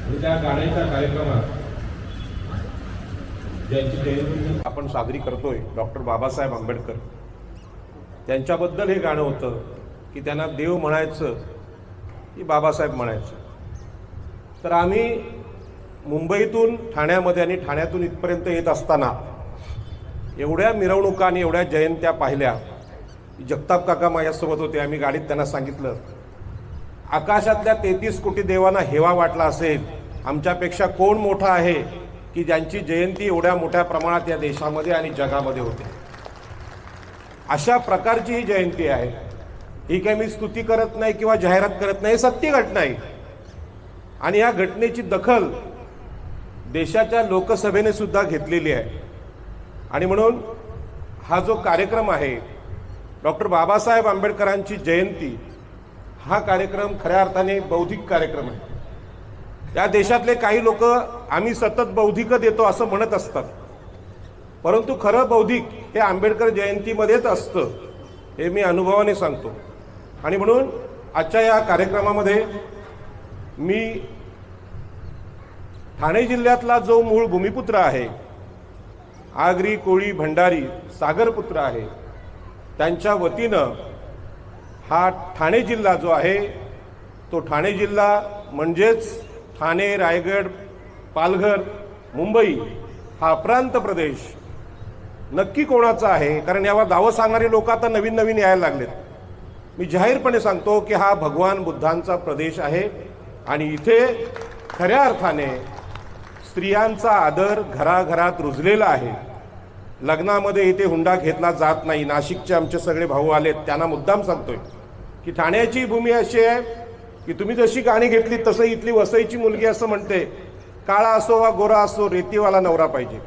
आणि त्या गाण्याच्या कार्यक्रमात ज्यांची जयंती आपण साजरी करतोय, डॉक्टर बाबासाहेब आंबेडकर, त्यांच्याबद्दल हे गाणं होतं की त्यांना देव म्हणायचं की बाबासाहेब म्हणायचं. तर आम्ही मुंबईतून ठाण्यामध्ये आणि ठाण्यातून इथपर्यंत येत असताना एवढ्या मिरवणुका आणि एवढ्या जयंत्या पाहिल्या. जगताप काका माझ्यासोबत होते. आम्ही गाडीत त्यांना सांगितलं, आकाशातल्या 33 कोटी देवांना हेवा वाटला असेल, आमच्यापेक्षा कोण मोठा आहे की ज्यांची जयंती एवढ्या मोठ्या प्रमाणात या देशामध्ये आणि जगामध्ये होते. अशा प्रकारची ही जयंती आहे. ही काही मी स्तुती करत नाही किंवा जाहिरात करत नाही, सत्य घटना आहे. आणि या घटनेची दखल देशाच्या लोकसभेने सुद्धा घेतलेली आहे. आणि म्हणून हा जो कार्यक्रम आहे, डॉक्टर बाबासाहेब आंबेडकरांची जयंती, हा कार्यक्रम खऱ्या अर्थाने बौद्धिक कार्यक्रम आहे. या देशातले काही लोक आम्ही सतत बौद्धिक देतो असं म्हणत असतात, परंतु खरं बौद्धिक हे आंबेडकर जयंतीमध्येच असतं, हे मी अनुभवाने सांगतो. आणि म्हणून आजच्या या कार्यक्रमामध्ये मी ठाणे जिल्ह्यातला जो मूळ भूमिपुत्र आहे, आगरी कोळी भंडारी सागरपुत्र आहे, त्यांच्या वतीनं हा ठाणे जिल्हा जो आहे, तो ठाणे जिल्हा म्हणजेच ठाणे, रायगड, पालघर, मुंबई हा प्रांत प्रदेश नक्की कोणाचा आहे? कारण यावर दावं सांगणारे लोक आता नवीन नवीन यायला लागलेत. मी जाहीरपणे सांगतो की हा भगवान बुद्धांचा प्रदेश आहे. आणि इथे खऱ्या अर्थाने स्त्रियांचा आदर घराघरात रुजलेला आहे. लग्नामध्ये इथे हुंडा घेतला जात नाही. नाशिकचे आमचे सगळे भाऊ आलेत, त्यांना मुद्दाम सांगतोय की ठाण्याची भूमी अशी आहे की तुम्ही जशी गाणी घेतली तसं इथली वसईची मुलगी असं म्हणते, काळा असो वा गोरा असो, रेतीवाला नवरा पाहिजे.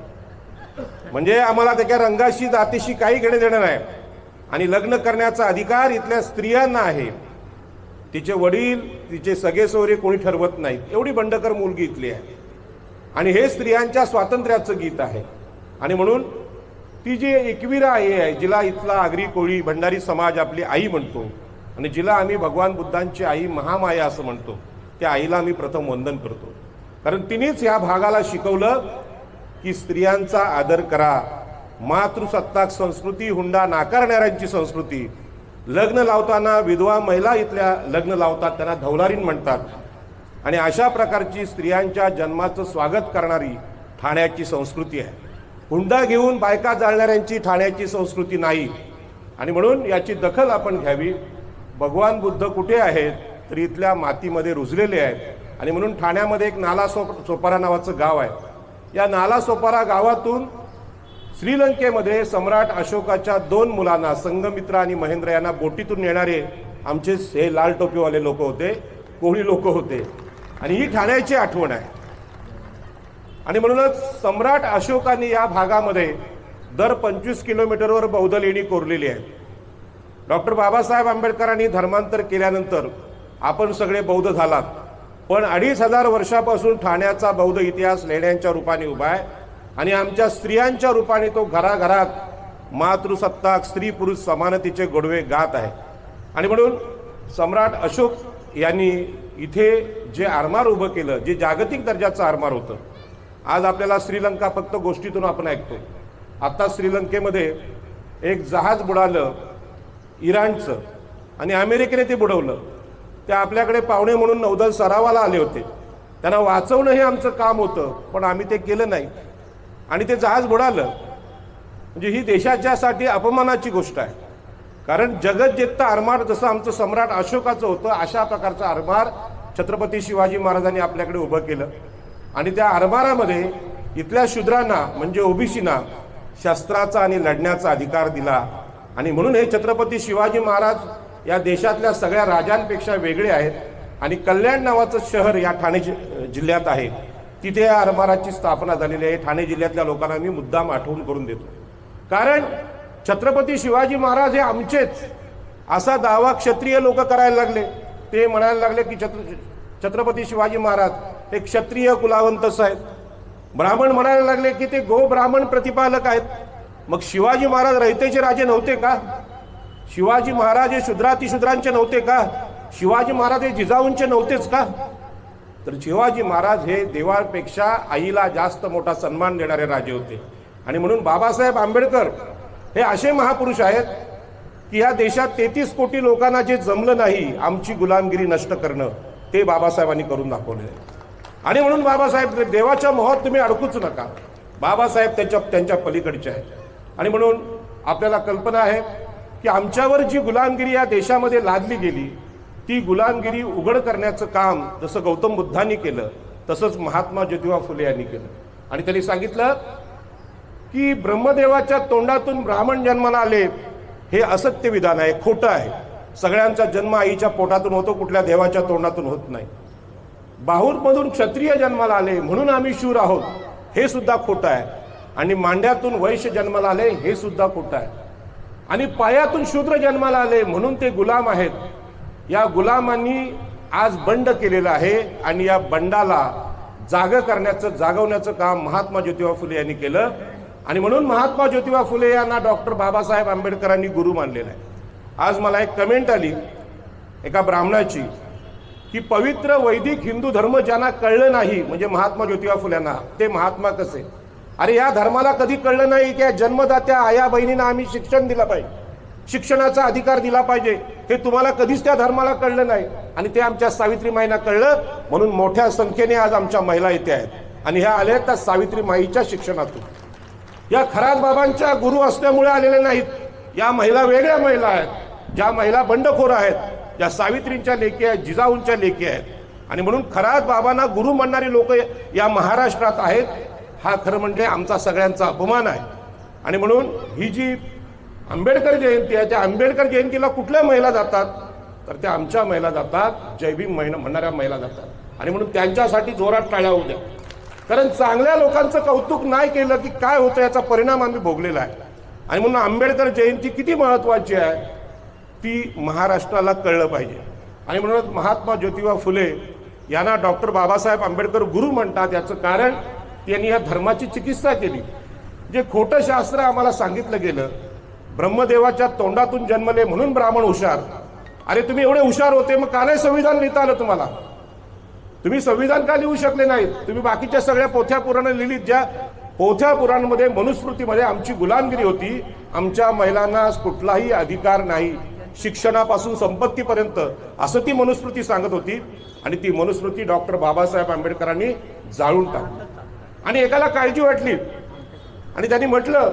म्हणजे आम्हाला त्याच्या रंगाशी जातीशी काही घेणे देणं नाही. आणि लग्न करण्याचा अधिकार इथल्या स्त्रियांना आहे. तिचे वडील, तिचे सगळे सोयरे कोणी ठरवत नाहीत. एवढी बंडकर मुलगी इथली आहे. आणि हे स्त्रियांच्या स्वातंत्र्याचं गीत आहे. आणि म्हणून ती जी एकविरा आई आहे, जिला इथला आगरी कोळी भंडारी समाज आपली आई म्हणतो आणि जिला आम्ही भगवान बुद्धांची आई महामाया असं म्हणतो, त्या आईला आम्ही प्रथम वंदन करतो. कारण तिनेच या भागाला शिकवलं की स्त्रियांचा आदर करा. मातृसत्ताक संस्कृती, हुंडा नाकारणाऱ्यांची संस्कृती. लग्न लावताना विधवा महिला इथल्या लग्न लावतात, त्यांना धवलारीण म्हणतात. आणि अशा प्रकारची स्त्रियांच्या जन्माचं स्वागत करणारी ठाण्याची संस्कृती आहे. हुंडा घेऊन बायका जाळणाऱ्यांची ठाण्याची संस्कृती नाही. आणि म्हणून याची दखल आपण घ्यावी. भगवान बुद्ध कुठे आहेत? तर इथल्या मातीमध्ये रुजलेले आहेत. आणि म्हणून ठाण्यामध्ये एक नालासोपारा नावाचं गाव आहे. या नालासोपारा गावातून श्रीलंकेमध्ये सम्राट अशोकाच्या 2 मुलांना, संघमित्र आणि महेंद्र, यांना बोटीतून नेणारे आमचे हे लाल टोपीवाले लोक होते, कोळी लोक होते. आणि ही ठाण्याची आठवण आहे. आणि म्हणूनच सम्राट अशोकाने या भागामध्ये दर 25 किलोमीटरवर बौद्ध लेणी कोरलेली आहे. डॉक्टर बाबासाहेब आंबेडकरांनी धर्मांतर केल्यानंतर आपण सगळे बौद्ध झालात, पण 2500 वर्षापासून ठाण्याचा बौद्ध इतिहास लेण्यांच्या रूपाने उभा आहे. आणि आमच्या स्त्रियांच्या रूपाने तो घराघरात मातृसत्ताक, स्त्री पुरुष समानतेचे गोडवे गात आहे. आणि म्हणून सम्राट अशोक यांनी इथे जे आरमार उभं केलं, जे जागतिक दर्जाचं आरमार होतं. आज आपल्याला श्रीलंका फक्त गोष्टीतून आपण ऐकतो. आता श्रीलंकेमध्ये एक जहाज बुडालं इराणचं, आणि अमेरिकेने ते बुडवलं. ते आपल्याकडे पाहुणे म्हणून नौदल सरावाला आले होते. त्यांना वाचवणं हे आमचं काम होतं, पण आम्ही ते केलं नाही आणि ते जहाज बुडालं. म्हणजे ही देशाच्यासाठी अपमानाची गोष्ट आहे. कारण जगत जेथं आरमार जसं आमचं सम्राट अशोकाचं होतं, अशा प्रकारचं आरमार छत्रपती शिवाजी महाराजांनी आपल्याकडे उभं केलं. आणि त्या आरमारामध्ये इथल्या शूद्रांना म्हणजे ओबीसींना शस्त्राचा आणि लढण्याचा अधिकार दिला. आणि म्हणून हे छत्रपती शिवाजी महाराज या देशातल्या सगळ्या राजांपेक्षा वेगळे आहेत. आणि कल्याण नावाचं शहर या ठाणे जिल्ह्यात आहे, तिथे या आरमाराची स्थापना झालेली आहे. ठाणे जिल्ह्यातल्या लोकांना मी मुद्दाम आठवण करून देतो. कारण छत्रपती शिवाजी महाराज हे आमचेच असा दावा क्षत्रिय लोक करायला लागले. ते म्हणायला लागले की छत्रपती शिवाजी महाराज हे क्षत्रिय कुलावंतच आहेत. ब्राह्मण म्हणायला लागले की ते गो ब्राह्मण प्रतिपालक आहेत. मग शिवाजी महाराज रयतेचे राजे नव्हते का? शिवाजी महाराज हे शूद्रातिशूद्रांचे नव्हते का? शिवाजी महाराज हे जिजाऊंचे नव्हतेच का? तर शिवाजी महाराज हे देवापेक्षा आईला जास्त मोठा सन्मान देणारे राजे होते. आणि म्हणून बाबासाहेब आंबेडकर हे असे महापुरुष आहेत की या देशात 33 कोटी लोकांना जे जमलं नाही आमची गुलामगिरी नष्ट करणं, ते बाबासाहेबांनी करून दाखवले. आणि म्हणून बाबासाहेब देवाच्या मोहात तुम्ही अडकूच नका. बाबासाहेब त्यांच्या पलीकडचे आहेत. आणि म्हणून आपल्याला कल्पना आहे की आमच्यावर जी गुलामगिरी या देशामध्ये लादली गेली, ती गुलामगिरी उघड करण्याचं काम जसं गौतम बुद्धांनी केलं तसंच महात्मा ज्योतिबा फुले यांनी केलं. आणि त्यांनी सांगितलं की ब्रह्मदेवाच्या तोंडातून ब्राह्मण जन्माला आले हे असत्य विधान आहे, खोटं आहे. सगळ्यांचा जन्म आईच्या पोटातून होतो, कुठल्या देवाच्या तोंडातून होत नाही. बाहुरमधून क्षत्रिय जन्माला आले म्हणून आम्ही शूर आहोत, हे सुद्धा खोटं आहे. आणि मांड्यातून वैश्य जन्माला आले हे सुद्धा खोटं आहे. आणि पायातून शूद्र जन्माला आले म्हणून ते गुलाम आहेत. या गुलामांनी आज बंड केलेलं आहे आणि या बंडाला जागवण्याचं काम महात्मा ज्योतिबा फुले यांनी केलं. आणि म्हणून महात्मा ज्योतिबा फुले यांना डॉक्टर बाबासाहेब आंबेडकरांनी गुरु मानलेला आहे. आज मला एक कमेंट आली एका ब्राह्मणाची की पवित्र वैदिक हिंदू धर्म ज्यांना कळलं नाही म्हणजे महात्मा ज्योतिबा फुल्यांना, ते महात्मा कसे? अरे या धर्माला कधी कळलं नाही की जन्मदात्या आया बहिणींना आम्ही शिक्षण दिलं पाहिजे, शिक्षणाचा अधिकार दिला पाहिजे, हे तुम्हाला कधीच त्या धर्माला कळलं नाही. आणि ते आमच्या सावित्रीमाईंना कळलं म्हणून मोठ्या संख्येने आज आमच्या महिला इथे आहेत आणि ह्या आल्या त्या सावित्रीमाईच्या शिक्षणातून. या खरात बाबांच्या गुरु असल्यामुळे आलेल्या नाहीत. या महिला वेगळ्या महिला आहेत, ज्या महिला बंडखोर आहेत, ज्या सावित्रींच्या लेकी आहेत, जिजाऊंच्या लेकी आहेत. आणि म्हणून खरात बाबांना गुरु म्हणणारी लोक या महाराष्ट्रात आहेत. हा खरं म्हणजे आमचा सगळ्यांचा अपमान आहे. आणि म्हणून ही जी आंबेडकर जयंती आहे, त्या आंबेडकर जयंतीला कुठल्या महिला जातात? तर त्या आमच्या महिला जातात, जय भीम म्हणणाऱ्या महिला जातात. आणि म्हणून त्यांच्यासाठी जोरात टाळ्या होऊ द्या. कारण चांगल्या लोकांचं कौतुक नाही केलं की काय होतं याचा परिणाम आम्ही भोगलेला आहे. आणि म्हणून आंबेडकर जयंती किती महत्त्वाची आहे ती महाराष्ट्राला कळलं पाहिजे. आणि म्हणून महात्मा ज्योतिबा फुले यांना डॉक्टर बाबासाहेब आंबेडकर गुरु म्हणतात. याचं कारण त्यांनी या धर्माची चिकित्सा केली. जे खोटं शास्त्र आम्हाला सांगितलं गेलं, ब्रह्मदेवाच्या तोंडातून जन्मले म्हणून ब्राह्मण हुशार. अरे तुम्ही एवढे हुशार होते मग का नाही संविधान लिहिता आलं तुम्हाला? तुम्ही संविधान का लिहू शकले नाहीत? तुम्ही बाकीच्या सगळ्या पोथ्या पुराणं लिहिलीत, ज्या पोथ्या पुराणांमध्ये मनुस्मृतीमध्ये आमची गुलामगिरी होती, आमच्या महिलांना कुठलाही अधिकार नाही शिक्षणापासून संपत्तीपर्यंत, असं ती मनुस्मृती सांगत होती. आणि ती मनुस्मृती डॉक्टर बाबासाहेब आंबेडकरांनी जाळून टाकली. आणि एकाला काळजी वाटली आणि त्यांनी म्हटलं,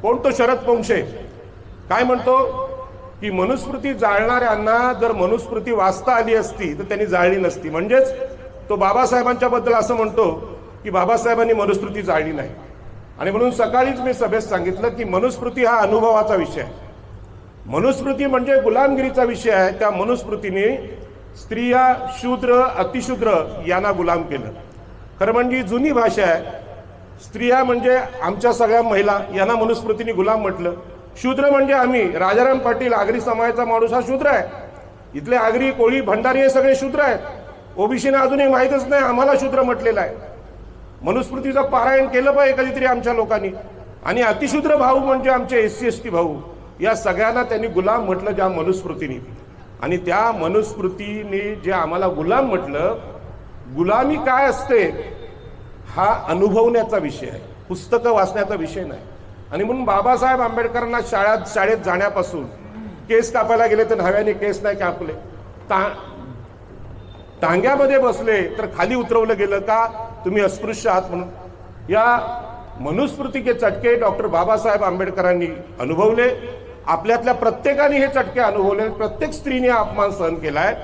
कोण तो शरद पोंक्षे, काय म्हणतो की मनुस्मृती जाळणाऱ्यांना जर मनुस्मृती वाचता आली असती तर त्यांनी जाळली नसती. म्हणजेच तो बाबासाहेबांच्या बद्दल असं म्हणतो की बाबासाहेबांनी मनुस्मृती जाळली नाही. आणि म्हणून सकाळीच मी सभेत सांगितलं की मनुस्मृती हा अनुभवाचा विषय आहे. मनुस्मृती म्हणजे गुलामगिरीचा विषय आहे. त्या मनुस्मृतीने स्त्रिया, शूद्र, अतिशूद्र यांना गुलाम केलं. खरं म्हणजे जुनी भाषा आहे. स्त्रिया म्हणजे आमच्या सगळ्या महिला यांना मनुस्मृतीने गुलाम म्हटलं. शूद्र म्हणजे आम्ही, राजाराम पाटील आगरी समाजाचा माणूस हा शूद्र आहे. इथले आगरी, कोळी, भंडारी हे सगळे शूद्र आहेत. ओबीसीने अजूनही माहीतच नाही आम्हाला शूद्र म्हटलेलं आहे. मनुस्मृतीचं पारायण केलं पाहिजे कधीतरी आमच्या लोकांनी. आणि अतिशूद्र भाऊ म्हणजे आमचे SC ST भाऊ, या सगळ्यांना त्यांनी गुलाम म्हटलं ज्या मनुस्मृतीने. आणि त्या मनुस्मृतीने जे आम्हाला गुलाम म्हटलं, गुलामी काय असते हा अनुभवण्याचा विषय आहे, पुस्तकं वाचण्याचा विषय नाही. आणि म्हणून बाबासाहेब आंबेडकरांना शाळेत जाण्यापासून केस कापायला गेले तर नव्याने केस नाही कापले, टांग्यामध्ये बसले तर खाली उतरवलं गेलं का तुम्ही अस्पृश्य आहात म्हणून. या मनुस्मृतीचे चटके डॉक्टर बाबासाहेब आंबेडकरांनी अनुभवले. आपल्यातल्या प्रत्येकाने हे चटके अनुभवले. प्रत्येक स्त्रीने अपमान सहन केलाय.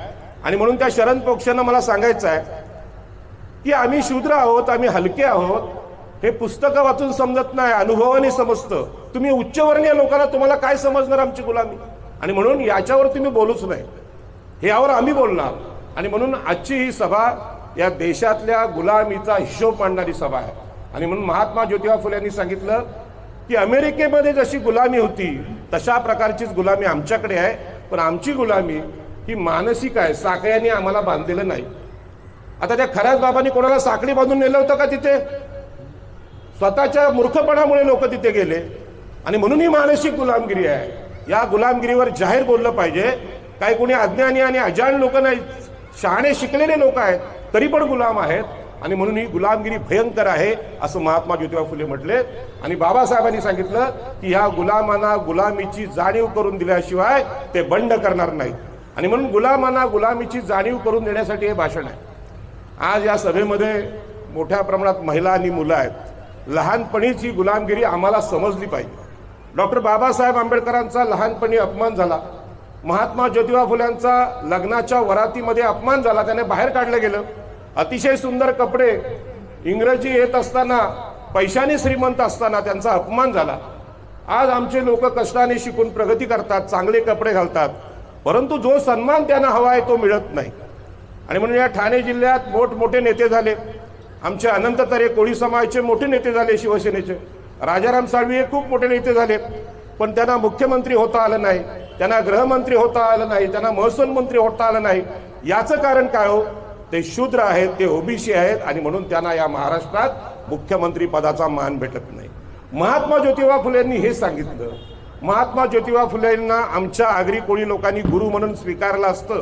आणि म्हणून त्या शरद पोंक्षेंना मला सांगायचं आहे की आम्ही शूद्र आहोत, आम्ही हलके आहोत, हे पुस्तकं वाचून समजत नाही, अनुभवाने समजतं. तुम्ही उच्चवर्णीय लोकांना तुम्हाला काय समजणार आमची गुलामी? आणि म्हणून याच्यावर तुम्ही बोलूच नाही, यावर आम्ही बोलणार. आणि म्हणून आजची ही सभा या देशातल्या गुलामीचा हिशोब मांडणारी सभा आहे. आणि म्हणून महात्मा ज्योतिबा फुले यांनी सांगितलं की अमेरिकेमध्ये जशी गुलामी होती तशा प्रकारचीच गुलामी आमच्याकडे आहे. पण आमची गुलामी ही मानसिक आहे, साखळ्यांनी आम्हाला बांधलेलं नाही. आता त्या खऱ्याच बाबांनी कोणाला साखळी बांधून नेलं होतं का तिथे? स्वतःच्या मूर्खपणामुळे लोक तिथे गेले. आणि म्हणून ही मानसिक गुलामगिरी आहे. या गुलामगिरीवर जाहीर बोललं पाहिजे. काही कोणी अज्ञानी आणि अजाण लोक नाही, शहाणे शिकलेले लोक आहेत तरी पण गुलाम आहेत आणि म्हणून ही गुलामगिरी भयंकर आहे असं महात्मा ज्योतिबा फुले म्हटले. आणि बाबासाहेबांनी सांगितलं की ह्या गुलामांना गुलामीची जाणीव करून दिल्याशिवाय ते बंड करणार नाहीत. आणि म्हणून गुलामांना गुलामीची जाणीव करून देण्यासाठी हे भाषण आहे. आज या सभेमध्ये मोठ्या प्रमाणात महिला आणि मुलं आहेत. लहानपणीच ही गुलामगिरी आम्हाला समजली पाहिजे. डॉक्टर बाबासाहेब आंबेडकरांचा लहानपणी अपमान झाला. महात्मा ज्योतिबा फुल्यांचा लग्नाच्या वरातीमध्ये अपमान झाला. त्याने बाहेर काढलं गेलं. अतिशय सुंदर कपडे, इंग्रजी येत असताना, पैशाने श्रीमंत असताना त्यांचा अपमान झाला. आज आमचे लोक कष्टाने शिकून प्रगती करतात, चांगले कपडे घालतात, परंतु जो सन्मान त्यांना हवा आहे तो मिळत नाही. आणि म्हणून या ठाणे जिल्ह्यात मोठमोठे नेते झाले. आमचे अनंत तरे कोळी समाजाचे मोठे नेते झाले, शिवसेनेचे. राजाराम साळवी हे खूप मोठे नेते झाले, पण त्यांना मुख्यमंत्री होता आलं नाही, त्यांना गृहमंत्री होता आलं नाही, त्यांना महसूल मंत्री होता आलं नाही. याचं कारण काय हो? ते शूद्र आहेत, ते ओबीसी आहेत आणि म्हणून त्यांना या महाराष्ट्रात मुख्यमंत्री पदाचा मान भेटत नाही. महात्मा ज्योतिबा फुलेंनी हे सांगितलं. महात्मा ज्योतिबा फुलेंना आमच्या आगरी कोळी लोकांनी गुरु म्हणून स्वीकारलं असतं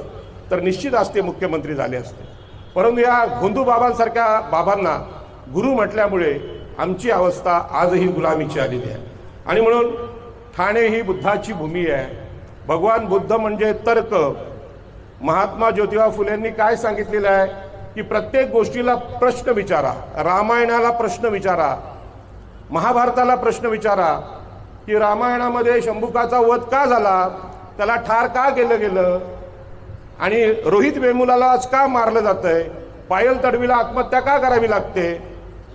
तर निश्चित असते मुख्यमंत्री झाले असते. परंतु या भोंदू बाबांसारख्या बाबांना गुरु म्हटल्यामुळे आमची अवस्था आजही गुलामीची आलेली आहे. आणि म्हणून ठाणे ही बुद्धाची भूमी आहे. भगवान बुद्ध म्हणजे तर्क. महात्मा ज्योतिबा फुलेंनी काय सांगितलेलं आहे की प्रत्येक गोष्टीला प्रश्न विचारा. रामायणाला प्रश्न विचारा, महाभारताला प्रश्न विचारा की रामायणामध्ये शंभुकाचा वध का झाला, त्याला ठार का केलं गेलं, आणि रोहित वेमुलाला आज का मारलं जातंय, पायल तडवीला आत्महत्या का करावी लागते.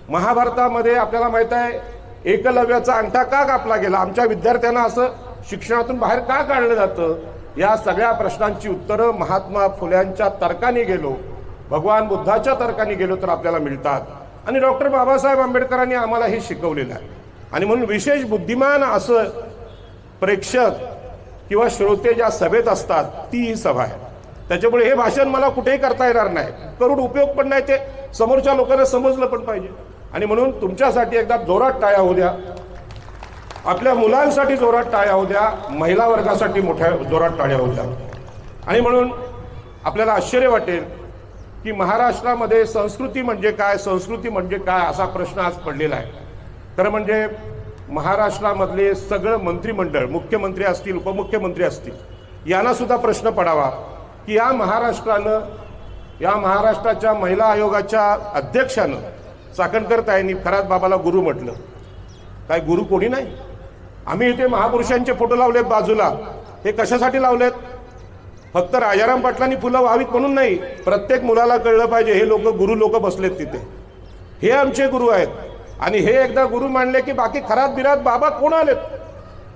महाभारतामध्ये आपल्याला माहित आहे एकलव्याचा अंगठा का कापला गेला, आमच्या विद्यार्थ्यांना असं शिक्षणातून बाहेर का काढलं जातं. या सगळ्या प्रश्नांची उत्तरं महात्मा फुल्यांच्या तर्काने गेलो, भगवान बुद्धाच्या तर्काने गेलो तर आपल्याला मिळतात. आणि डॉक्टर बाबासाहेब आंबेडकरांनी आम्हाला हे शिकवलेलं आहे. आणि म्हणून विशेष बुद्धिमान असं प्रेक्षक किंवा श्रोते ज्या सभेत असतात ती ही सभा आहे. त्याच्यामुळे हे भाषण मला कुठेही करता येणार नाही, करून उपयोग पण नाही, ते समोरच्या लोकांना समजलं पण पाहिजे. आणि म्हणून तुमच्यासाठी एकदा जोरात टाळ्या होऊ द्या, आपल्या मुलांसाठी जोरात टाळ्या होऊ द्या, महिला वर्गासाठी मोठ्या जोरात टाळ्या होऊ द्या. आणि म्हणून आपल्याला आश्चर्य वाटेल की महाराष्ट्रामध्ये संस्कृती म्हणजे काय, संस्कृती म्हणजे काय असा प्रश्न आज पडलेला आहे. खरं म्हणजे महाराष्ट्रामधले सगळं मंत्रिमंडळ, मुख्यमंत्री असतील, उपमुख्यमंत्री असतील, यांना सुद्धा प्रश्न पडावा की या महाराष्ट्रानं, या महाराष्ट्राच्या महिला आयोगाच्या अध्यक्षानं चाकणकर ताईंनी खरात बाबाला गुरु म्हटलं. काय गुरु कोणी नाही. आम्ही इथे महापुरुषांचे फोटो लावलेत बाजूला. हे कशासाठी लावलेत? फक्त राजाराम पाटलांनी फुलं व्हावीत म्हणून नाही, प्रत्येक मुलाला कळलं पाहिजे हे लोक गुरु लोक बसलेत तिथे, हे आमचे गुरु आहेत. आणि हे एकदा गुरु मानले की बाकी खरात बिरात बाबा कोण आलेत.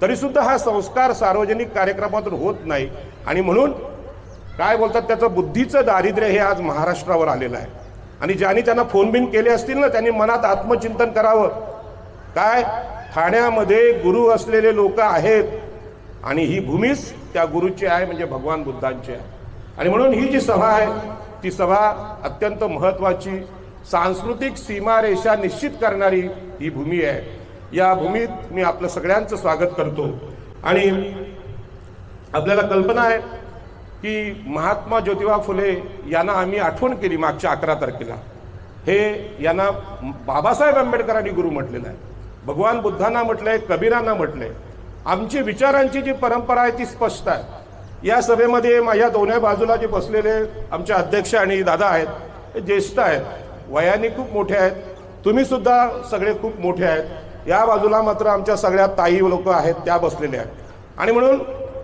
तरी सुद्धा हा संस्कार सार्वजनिक कार्यक्रमातून होत नाही. आणि म्हणून काय बोलतात, त्याचं बुद्धीचं दारिद्र्य हे आज महाराष्ट्रावर आलेलं आहे. आणि ज्यांनी त्यांना फोन बिन केले असतील ना, त्यांनी मनात आत्मचिंतन करावं. काय ठाण्यामध्ये गुरु असलेले लोक आहेत आणि ही भूमीच त्या गुरुची आहे, म्हणजे भगवान बुद्धांची आहे. आणि म्हणून ही जी सभा आहे ती सभा अत्यंत महत्त्वाची, सांस्कृतिक सीमारेषा निश्चित करणारी ही भूमी आहे. या भूमीत मी आपलं सगळ्यांचं स्वागत करतो. आणि आपल्याला कल्पना आहे की महात्मा ज्योतिबा फुले यांना आम्ही आठवण केली मागच्या 11 तारखेला. हे यांना बाबासाहेब आंबेडकरांनी गुरु म्हटलेलं आहे, भगवान बुद्धांना म्हटलंय, कबीरांना म्हटलंय. आमची विचारांची जी परंपरा आहे ती स्पष्ट आहे. या सभेमध्ये माझ्या दोन्ही बाजूला जे बसलेले आमचे अध्यक्ष आणि दादा आहेत, हे ज्येष्ठ आहेत, वयाने खूप मोठे आहेत. तुम्ही सुद्धा सगळे खूप मोठे आहेत. या बाजूला मात्र आमच्या सगळ्या ताई लोक आहेत, त्या बसलेल्या आहेत. आणि म्हणून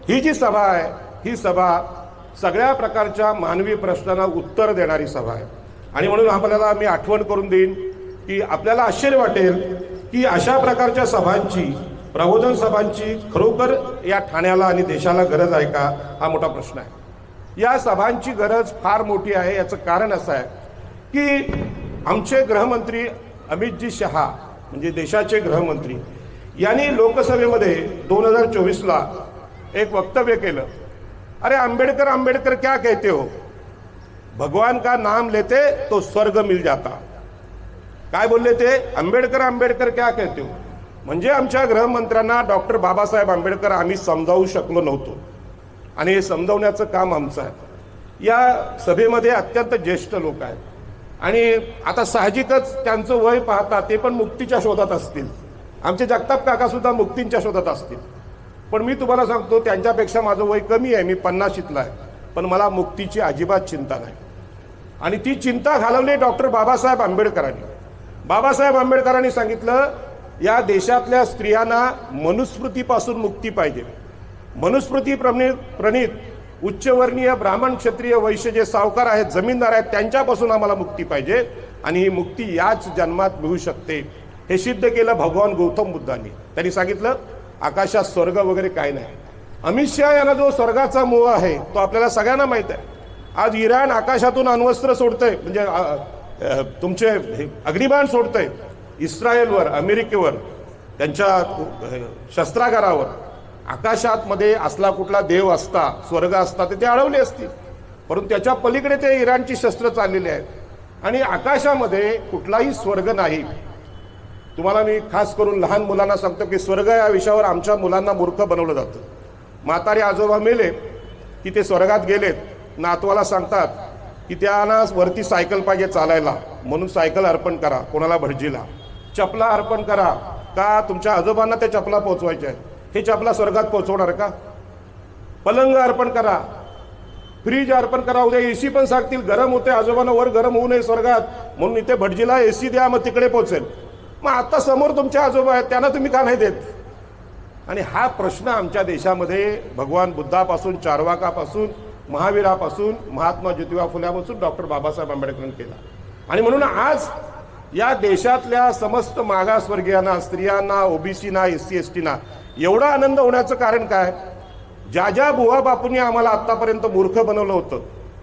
ही जी सभा आहे ही सभा सगळ्या प्रकारच्या मानवी प्रश्नांना उत्तर देणारी सभा आहे. आणि म्हणून आपल्याला मी आठवण करून देईन की आपल्याला आश्चर्य वाटेल की अशा प्रकारच्या सभांची, प्रबोधन सभांची खरोखर या ठाण्याला आणि देशाला गरज आहे का, हा मोठा प्रश्न आहे. या सभांची गरज फार मोठी आहे. याचं कारण असं आहे की आमचे गृहमंत्री अमितजी शहा, म्हणजे देशाचे गृहमंत्री, यांनी लोकसभेमध्ये 2024ला एक वक्तव्य केलं. अरे आंबेडकर आंबेडकर क्या कहते हो, भगवान का नाम लेते तो स्वर्ग मिल जाता. काय बोलले ते? आंबेडकर आंबेडकर क्या कहते हो. म्हणजे आमच्या गृहमंत्र्यांना डॉक्टर बाबासाहेब आंबेडकर आम्ही समजावू शकलो नव्हतो, आणि हे समजावण्याचं काम आमचं आहे. या सभेमध्ये अत्यंत ज्येष्ठ लोक आहेत. आणि आता साहजिकच त्यांचं वय पाहता ते पण मुक्तीच्या शोधात असतील. आमचे जगताप काकासुद्धा मुक्तींच्या शोधात असतील. पण मी तुम्हाला सांगतो त्यांच्यापेक्षा माझं वय कमी आहे, मी 50शीतला आहे, पण मला मुक्तीची अजिबात चिंता नाही. आणि ती चिंता घालवली डॉक्टर बाबासाहेब आंबेडकरांनी. बाबासाहेब आंबेडकरांनी सांगितलं या देशातल्या स्त्रियांना मनुस्मृतीपासून मुक्ती पाहिजे. मनुस्मृती प्रणित उच्चवर्णीय ब्राह्मण क्षत्रिय वैश्य जे सावकार आहेत जमीनदार आहेत त्यांच्यापासून आम्हाला मुक्ती पाहिजे आणि ही मुक्ती याच जन्मात मिळू शकते. हे सिद्ध केलं भगवान गौतम बुद्धांनी. त्यांनी सांगितलं आकाशात स्वर्ग वगैरे काय नाही. अमित शहा यांना जो स्वर्गाचा मोह आहे तो आपल्याला सगळ्यांना माहीत आहे. आज इराण आकाशातून अण्वस्त्र सोडतंय, म्हणजे तुमचे अग्निबाण सोडतंय इस्रायलवर, अमेरिकेवर, त्यांच्या शस्त्रागारावर. आकाशात मध्ये असला कुठला देव असता, स्वर्ग असता तर ते अडवले असतील, परंतु त्याच्या पलीकडे ते इराणची शस्त्र चाललेली आहेत आणि आकाशामध्ये कुठलाही स्वर्ग नाही. तुम्हाला मी खास करून लहान मुलांना सांगतो की स्वर्ग या विषयावर आमच्या मुलांना मूर्ख बनवलं जातं. म्हातारे आजोबा मेले की ते स्वर्गात गेलेत, नातवाला सांगतात की त्यांना वरती सायकल पाहिजे चालायला म्हणून सायकल अर्पण करा, कोणाला भटजीला चपला अर्पण करा का तुमच्या आजोबांना त्या चपला पोचवायच्या आहेत. हे चपला स्वर्गात पोचवणार का? पलंग अर्पण करा, फ्रीज अर्पण करा. उद्या एसी पण सांगतील गरम होते आजोबांना, वर गरम होऊ नये स्वर्गात म्हणून इथे भटजीला एसी द्या मग तिकडे पोचेल. मग आता समोर तुमच्या आजोबा आहेत त्यांना तुम्ही का नाही देत? आणि हा प्रश्न आमच्या देशामध्ये भगवान बुद्धापासून, चारवाकापासून, महावीरापासून, महात्मा ज्योतिबा फुल्यापासून डॉक्टर बाबासाहेब आंबेडकरांनी केला. आणि म्हणून आज या देशातल्या समस्त मागासवर्गीयांना, स्त्रियांना, ओबीसीना, SC STना एवढा आनंद होण्याचं कारण काय? ज्या ज्या बुवा बापूंनी आम्हाला आत्तापर्यंत मूर्ख बनवलं होतं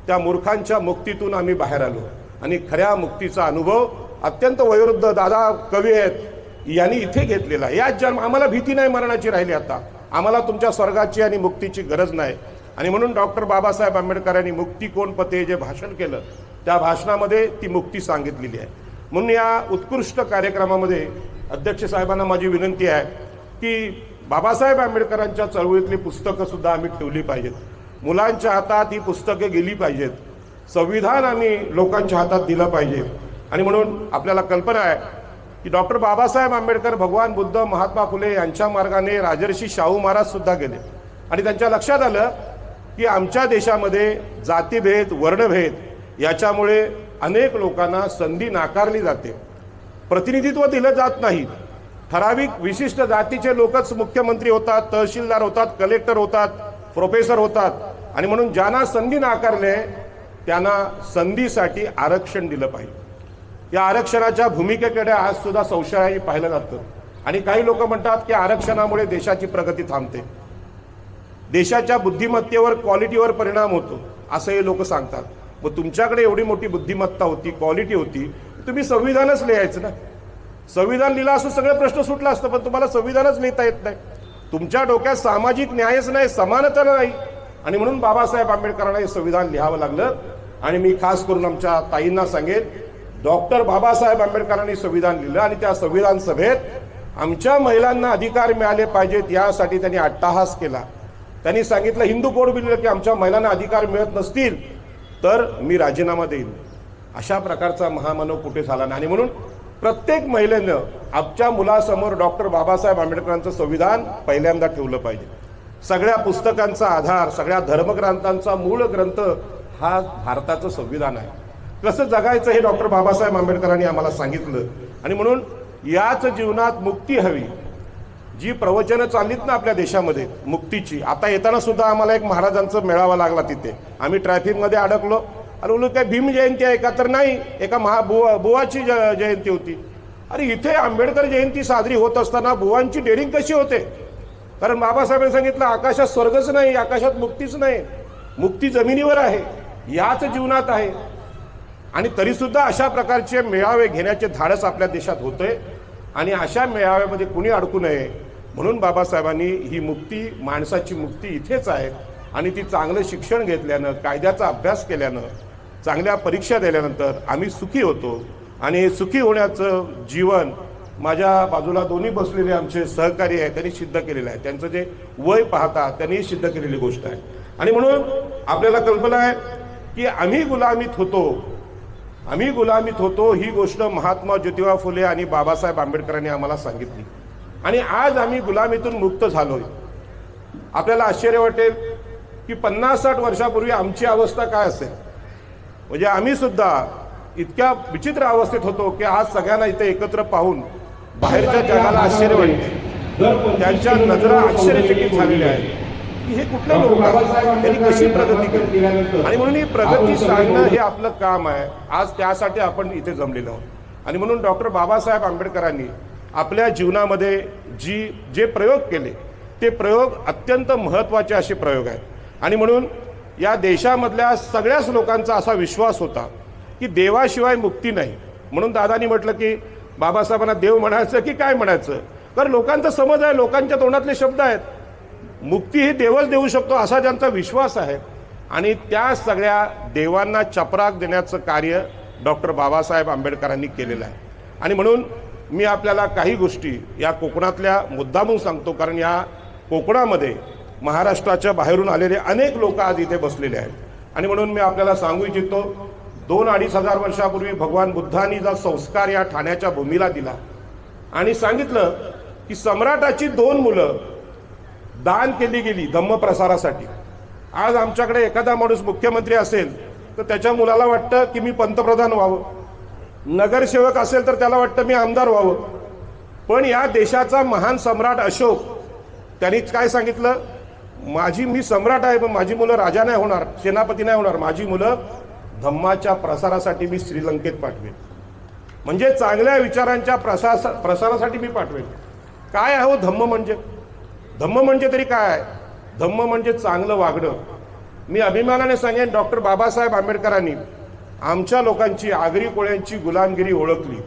त्या मूर्खांच्या मुक्तीतून आम्ही बाहेर आलो आणि खऱ्या मुक्तीचा अनुभव अत्यंत वयोवृद्ध दादा कवी आहेत यांनी इथे घेतलेला. याच जन्म आम्हाला भीती नाही मरणाची राहिली. आता आम्हाला तुमच्या स्वर्गाची आणि मुक्तीची गरज नाही. आणि म्हणून डॉक्टर बाबासाहेब आंबेडकरांनी मुक्ती कोण पते जे भाषण केलं त्या भाषणामध्ये ती मुक्ती सांगितलेली आहे. म्हणून या उत्कृष्ट कार्यक्रमामध्ये अध्यक्ष साहेबांना माझी विनंती आहे की बाबासाहेब आंबेडकरांच्या चळवळीतली पुस्तकं सुद्धा आम्ही ठेवली पाहिजेत. मुलांच्या हातात ही पुस्तकं गेली पाहिजेत. संविधान आम्ही लोकांच्या हातात दिलं पाहिजे. आणि म्हणून आपल्याला कल्पना आहे की डॉक्टर बाबासाहेब आंबेडकर, भगवान बुद्ध, महात्मा फुले यांच्या मार्गाने राजर्षी शाहू महाराज सुद्धा गेले आणि त्यांच्या लक्षात आलं की आमच्या देशामध्ये जातीभेद, वर्णभेद याच्यामुळे अनेक लोकांना संधी नाकारली जाते, प्रतिनिधित्व दिलं जात नाही. ठराविक विशिष्ट जातीचे लोकच मुख्यमंत्री होतात, तहसीलदार होतात, कलेक्टर होतात, प्रोफेसर होतात. आणि म्हणून ज्यांना संधी नाकारले त्यांना संधीसाठी आरक्षण दिलं पाहिजे. या आरक्षणाच्या भूमिकेकडे आज सुद्धा संशयही पाहिलं जातं. आणि काही लोक म्हणतात की आरक्षणामुळे देशाची प्रगती थांबते, देशाच्या बुद्धिमत्तेवर, क्वालिटीवर परिणाम होतो, असं हे लोक सांगतात. मग तुमच्याकडे एवढी मोठी बुद्धिमत्ता होती, क्वालिटी होती, तुम्ही संविधानच लिहायचं ना. संविधान लिहिलं असं सगळे प्रश्न सुटला असतं, पण तुम्हाला संविधानच लिहिता येत नाही. तुमच्या डोक्यात सामाजिक न्यायच नाही, समानता नाही. आणि म्हणून बाबासाहेब आंबेडकरांना हे संविधान लिहावं लागलं. आणि मी खास करून आमच्या ताईंना सांगेन, डॉक्टर बाबासाहेब आंबेडकरांनी संविधान लिहिलं आणि त्या संविधान सभेत आमच्या महिलांना अधिकार मिळाले पाहिजेत यासाठी त्यांनी अट्टहास केला. त्यांनी सांगितलं, हिंदू कोड बिल की आमच्या महिलांना अधिकार मिळत नसतील तर मी राजीनामा देईन. अशा प्रकारचा महामानव कुठे झाला नाही. आणि म्हणून प्रत्येक महिलेनं आमच्या मुलासमोर डॉक्टर बाबासाहेब आंबेडकरांचं संविधान पहिल्यांदा ठेवलं पाहिजे. सगळ्या पुस्तकांचा आधार, सगळ्या धर्मग्रंथांचा मूळ ग्रंथ हा भारताचं संविधान आहे. कसं जगायचं हे डॉक्टर बाबासाहेब आंबेडकरांनी आम्हाला सांगितलं. आणि म्हणून याच जीवनात मुक्ती हवी. जी प्रवचनं चाललीत ना आपल्या देशामध्ये मुक्तीची, आता येताना सुद्धा आम्हाला एक महाराजांचा मेळावा लागला तिथे. आम्ही ट्रॅफिकमध्ये अडकलो आणि बोललो काय भीम जयंती आहे का? तर नाही, एका बुवाची जयंती होती. अरे इथे आंबेडकर जयंती साजरी होत असताना बुवांची डेअरिंग कशी होते? कारण बाबासाहेबांनी सांगितलं आकाशात स्वर्गच नाही, आकाशात मुक्तीच नाही, मुक्ती जमिनीवर आहे, याच जीवनात आहे. आणि तरीसुद्धा अशा प्रकारचे मेळावे घेण्याचे धाडस आपल्या देशात होते. आणि अशा मेळाव्यामध्ये कुणी अडकू नये म्हणून बाबासाहेबांनी ही मुक्ती, माणसाची मुक्ती इथेच आहे. आणि ती चांगलं शिक्षण घेतल्यानं, कायद्याचा अभ्यास केल्यानं, चांगल्या परीक्षा दिल्यानंतर आम्ही सुखी होतो. आणि हे सुखी होण्याचं जीवन माझ्या बाजूला दोन्ही बसलेले आमचे सहकारी आहेत त्यांनी सिद्ध केलेलं आहे. त्यांचं जे वय पाहता त्यांनी सिद्ध केलेली गोष्ट आहे. आणि म्हणून आपल्याला कल्पना आहे की आम्ही गुलामीत होतो आम्ही गुलामीत होतो ही गोष्ट महात्मा ज्योतिबा फुले आणि बाबासाहेब आंबेडकरांनी आम्हाला सांगितली आणि आज आम्ही गुलामीतून मुक्त झालोय। आपल्याला आश्चर्य वाटेल की 50-60 वर्षापूर्वी आमची अवस्था काय असेल, म्हणजे आम्ही सुद्धा इतक्या विचित्र अवस्थेत होतो की आज सगळ्यांना इथे एकत्र पाहून बाहेरच्या जगाला आश्चर्य वाटते। त्यांच्या नजरा आश्चर्यचकित झालेल्या आहेत की हे कुठले लोक आहेत, त्यांनी कशी प्रगती केली आणि म्हणून ही प्रगती सांगणं हे आपलं काम आहे। आज त्यासाठी आपण इथे जमलेलो आहोत आणि म्हणून डॉक्टर बाबासाहेब आंबेडकरांनी आपल्या जीवनामध्ये जे प्रयोग केले ते प्रयोग अत्यंत महत्त्वाचे असे प्रयोग आहेत आणि म्हणून या देशामधल्या सगळ्याच लोकांचा असा विश्वास होता की देवाशिवाय मुक्ती नाही। म्हणून दादांनी म्हटलं की बाबासाहेबांना देव म्हणायचं की काय म्हणायचं, कारण लोकांचा समज आहे, लोकांच्या तोंडातले शब्द आहेत, मुक्ती ही देवच देऊ शकतो असा ज्यांचा विश्वास आहे आणि त्या सगळ्या देवांना चपराक देण्याचं कार्य डॉक्टर बाबासाहेब आंबेडकरांनी केलेलं आहे। आणि म्हणून मी आपल्याला काही गोष्टी या कोकणातल्या मुद्दामून सांगतो, कारण या कोकणामध्ये महाराष्ट्राच्या बाहेरून आलेले अनेक लोक आज इथे बसलेले आहेत आणि म्हणून मी आपल्याला सांगू इच्छितो 2-2.5 हजार वर्षापूर्वी भगवान बुद्धांनी जो संस्कार या ठाण्याच्या भूमीला दिला आणि सांगितलं की सम्राटाची 2 मुलं दान केली गेली धम्म प्रसारासाठी। आज आमच्याकडे एखादा माणूस मुख्यमंत्री असेल तर त्याच्या मुलाला वाटतं की मी पंतप्रधान व्हावं, नगरसेवक असेल तर त्याला वाटतं मी आमदार व्हावं, पण या देशाचा महान सम्राट अशोक त्यांनी काय सांगितलं, मी सम्राट आहे पण माझी मुलं राजा नाही होणार, सेनापती नाही होणार, माझी मुलं धम्माच्या प्रसारासाठी मी श्रीलंकेत पाठवेन, म्हणजे चांगल्या विचारांच्या प्रसारासाठी मी पाठवेन। काय आहे हो धम्म म्हणजे? धम्म म्हणजे तरी काय आहे? धम्म म्हणजे चांगलं वागणं। मी अभिमानाने सांगेन डॉक्टर बाबासाहेब आंबेडकरांनी आमच्या लोकांची, आगरी कोळ्यांची गुलामगिरी ओळखली।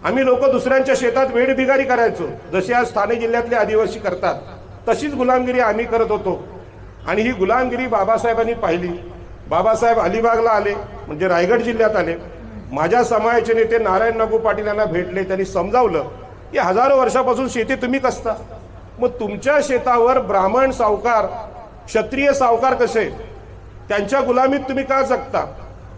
आम्ही लोक दुसऱ्यांच्या शेतात वेठबिगारी करायचो, जशी आज ठाणे जिल्ह्यातले आदिवासी करतात तशीच गुलामगिरी आम्ही करत होतो आणि ही गुलामगिरी बाबासाहेबांनी पाहिली। बाबासाहेब अलिबागला आले, म्हणजे रायगड जिल्ह्यात आले, माझ्या समाजाचे नेते नारायण नागू पाटील यांना भेटले, त्यांनी समजावलं की हजारो वर्षापासून शेती तुम्ही कसता, मग तुमच्या शेतावर ब्राह्मण सावकार, क्षत्रिय सावकार कसे, त्यांच्या गुलामीत तुम्ही का जगता?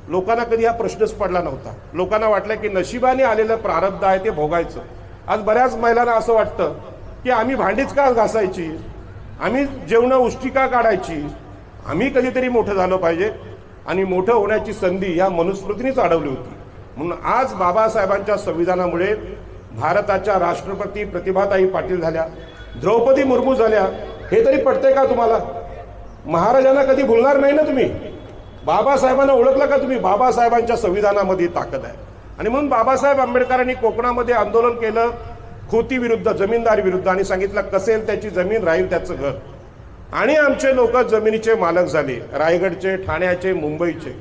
लोकांना कधी हा प्रश्नच पडला नव्हता। लोकांना वाटलं की नशिबाने आलेलं प्रारब्ध आहे ते भोगायचं। आज बऱ्याच महिलांना असं वाटतं की आम्ही भांडीच का घासायची, आम्ही जेवणं उष्टी का काढायची, आम्ही कधीतरी मोठं झालं पाहिजे आणि मोठं होण्याची संधी या मनुस्मृतीनेच अडवली होती। म्हणून आज बाबासाहेबांच्या संविधानामुळे भारताच्या राष्ट्रपती प्रतिभाताई पाटील झाल्या, द्रौपदी मुर्मू झाल्या, हे तरी पटतंय का तुम्हाला? महाराजांना कधी भुलणार नाही ना तुम्ही, बाबासाहेबांना ओळखलं का तुम्ही? बाबासाहेबांच्या संविधानामध्ये ताकद आहे आणि म्हणून बाबासाहेब आंबेडकरांनी कोकणामध्ये आंदोलन केलं खोती विरुद्ध, जमीनदारी विरुद्ध आणि सांगितलं कसेल त्याची जमीन राहील त्याचं घर आणि आमचे लोक जमिनीचे मालक झाले, रायगडचे, ठाण्याचे, मुंबईचे।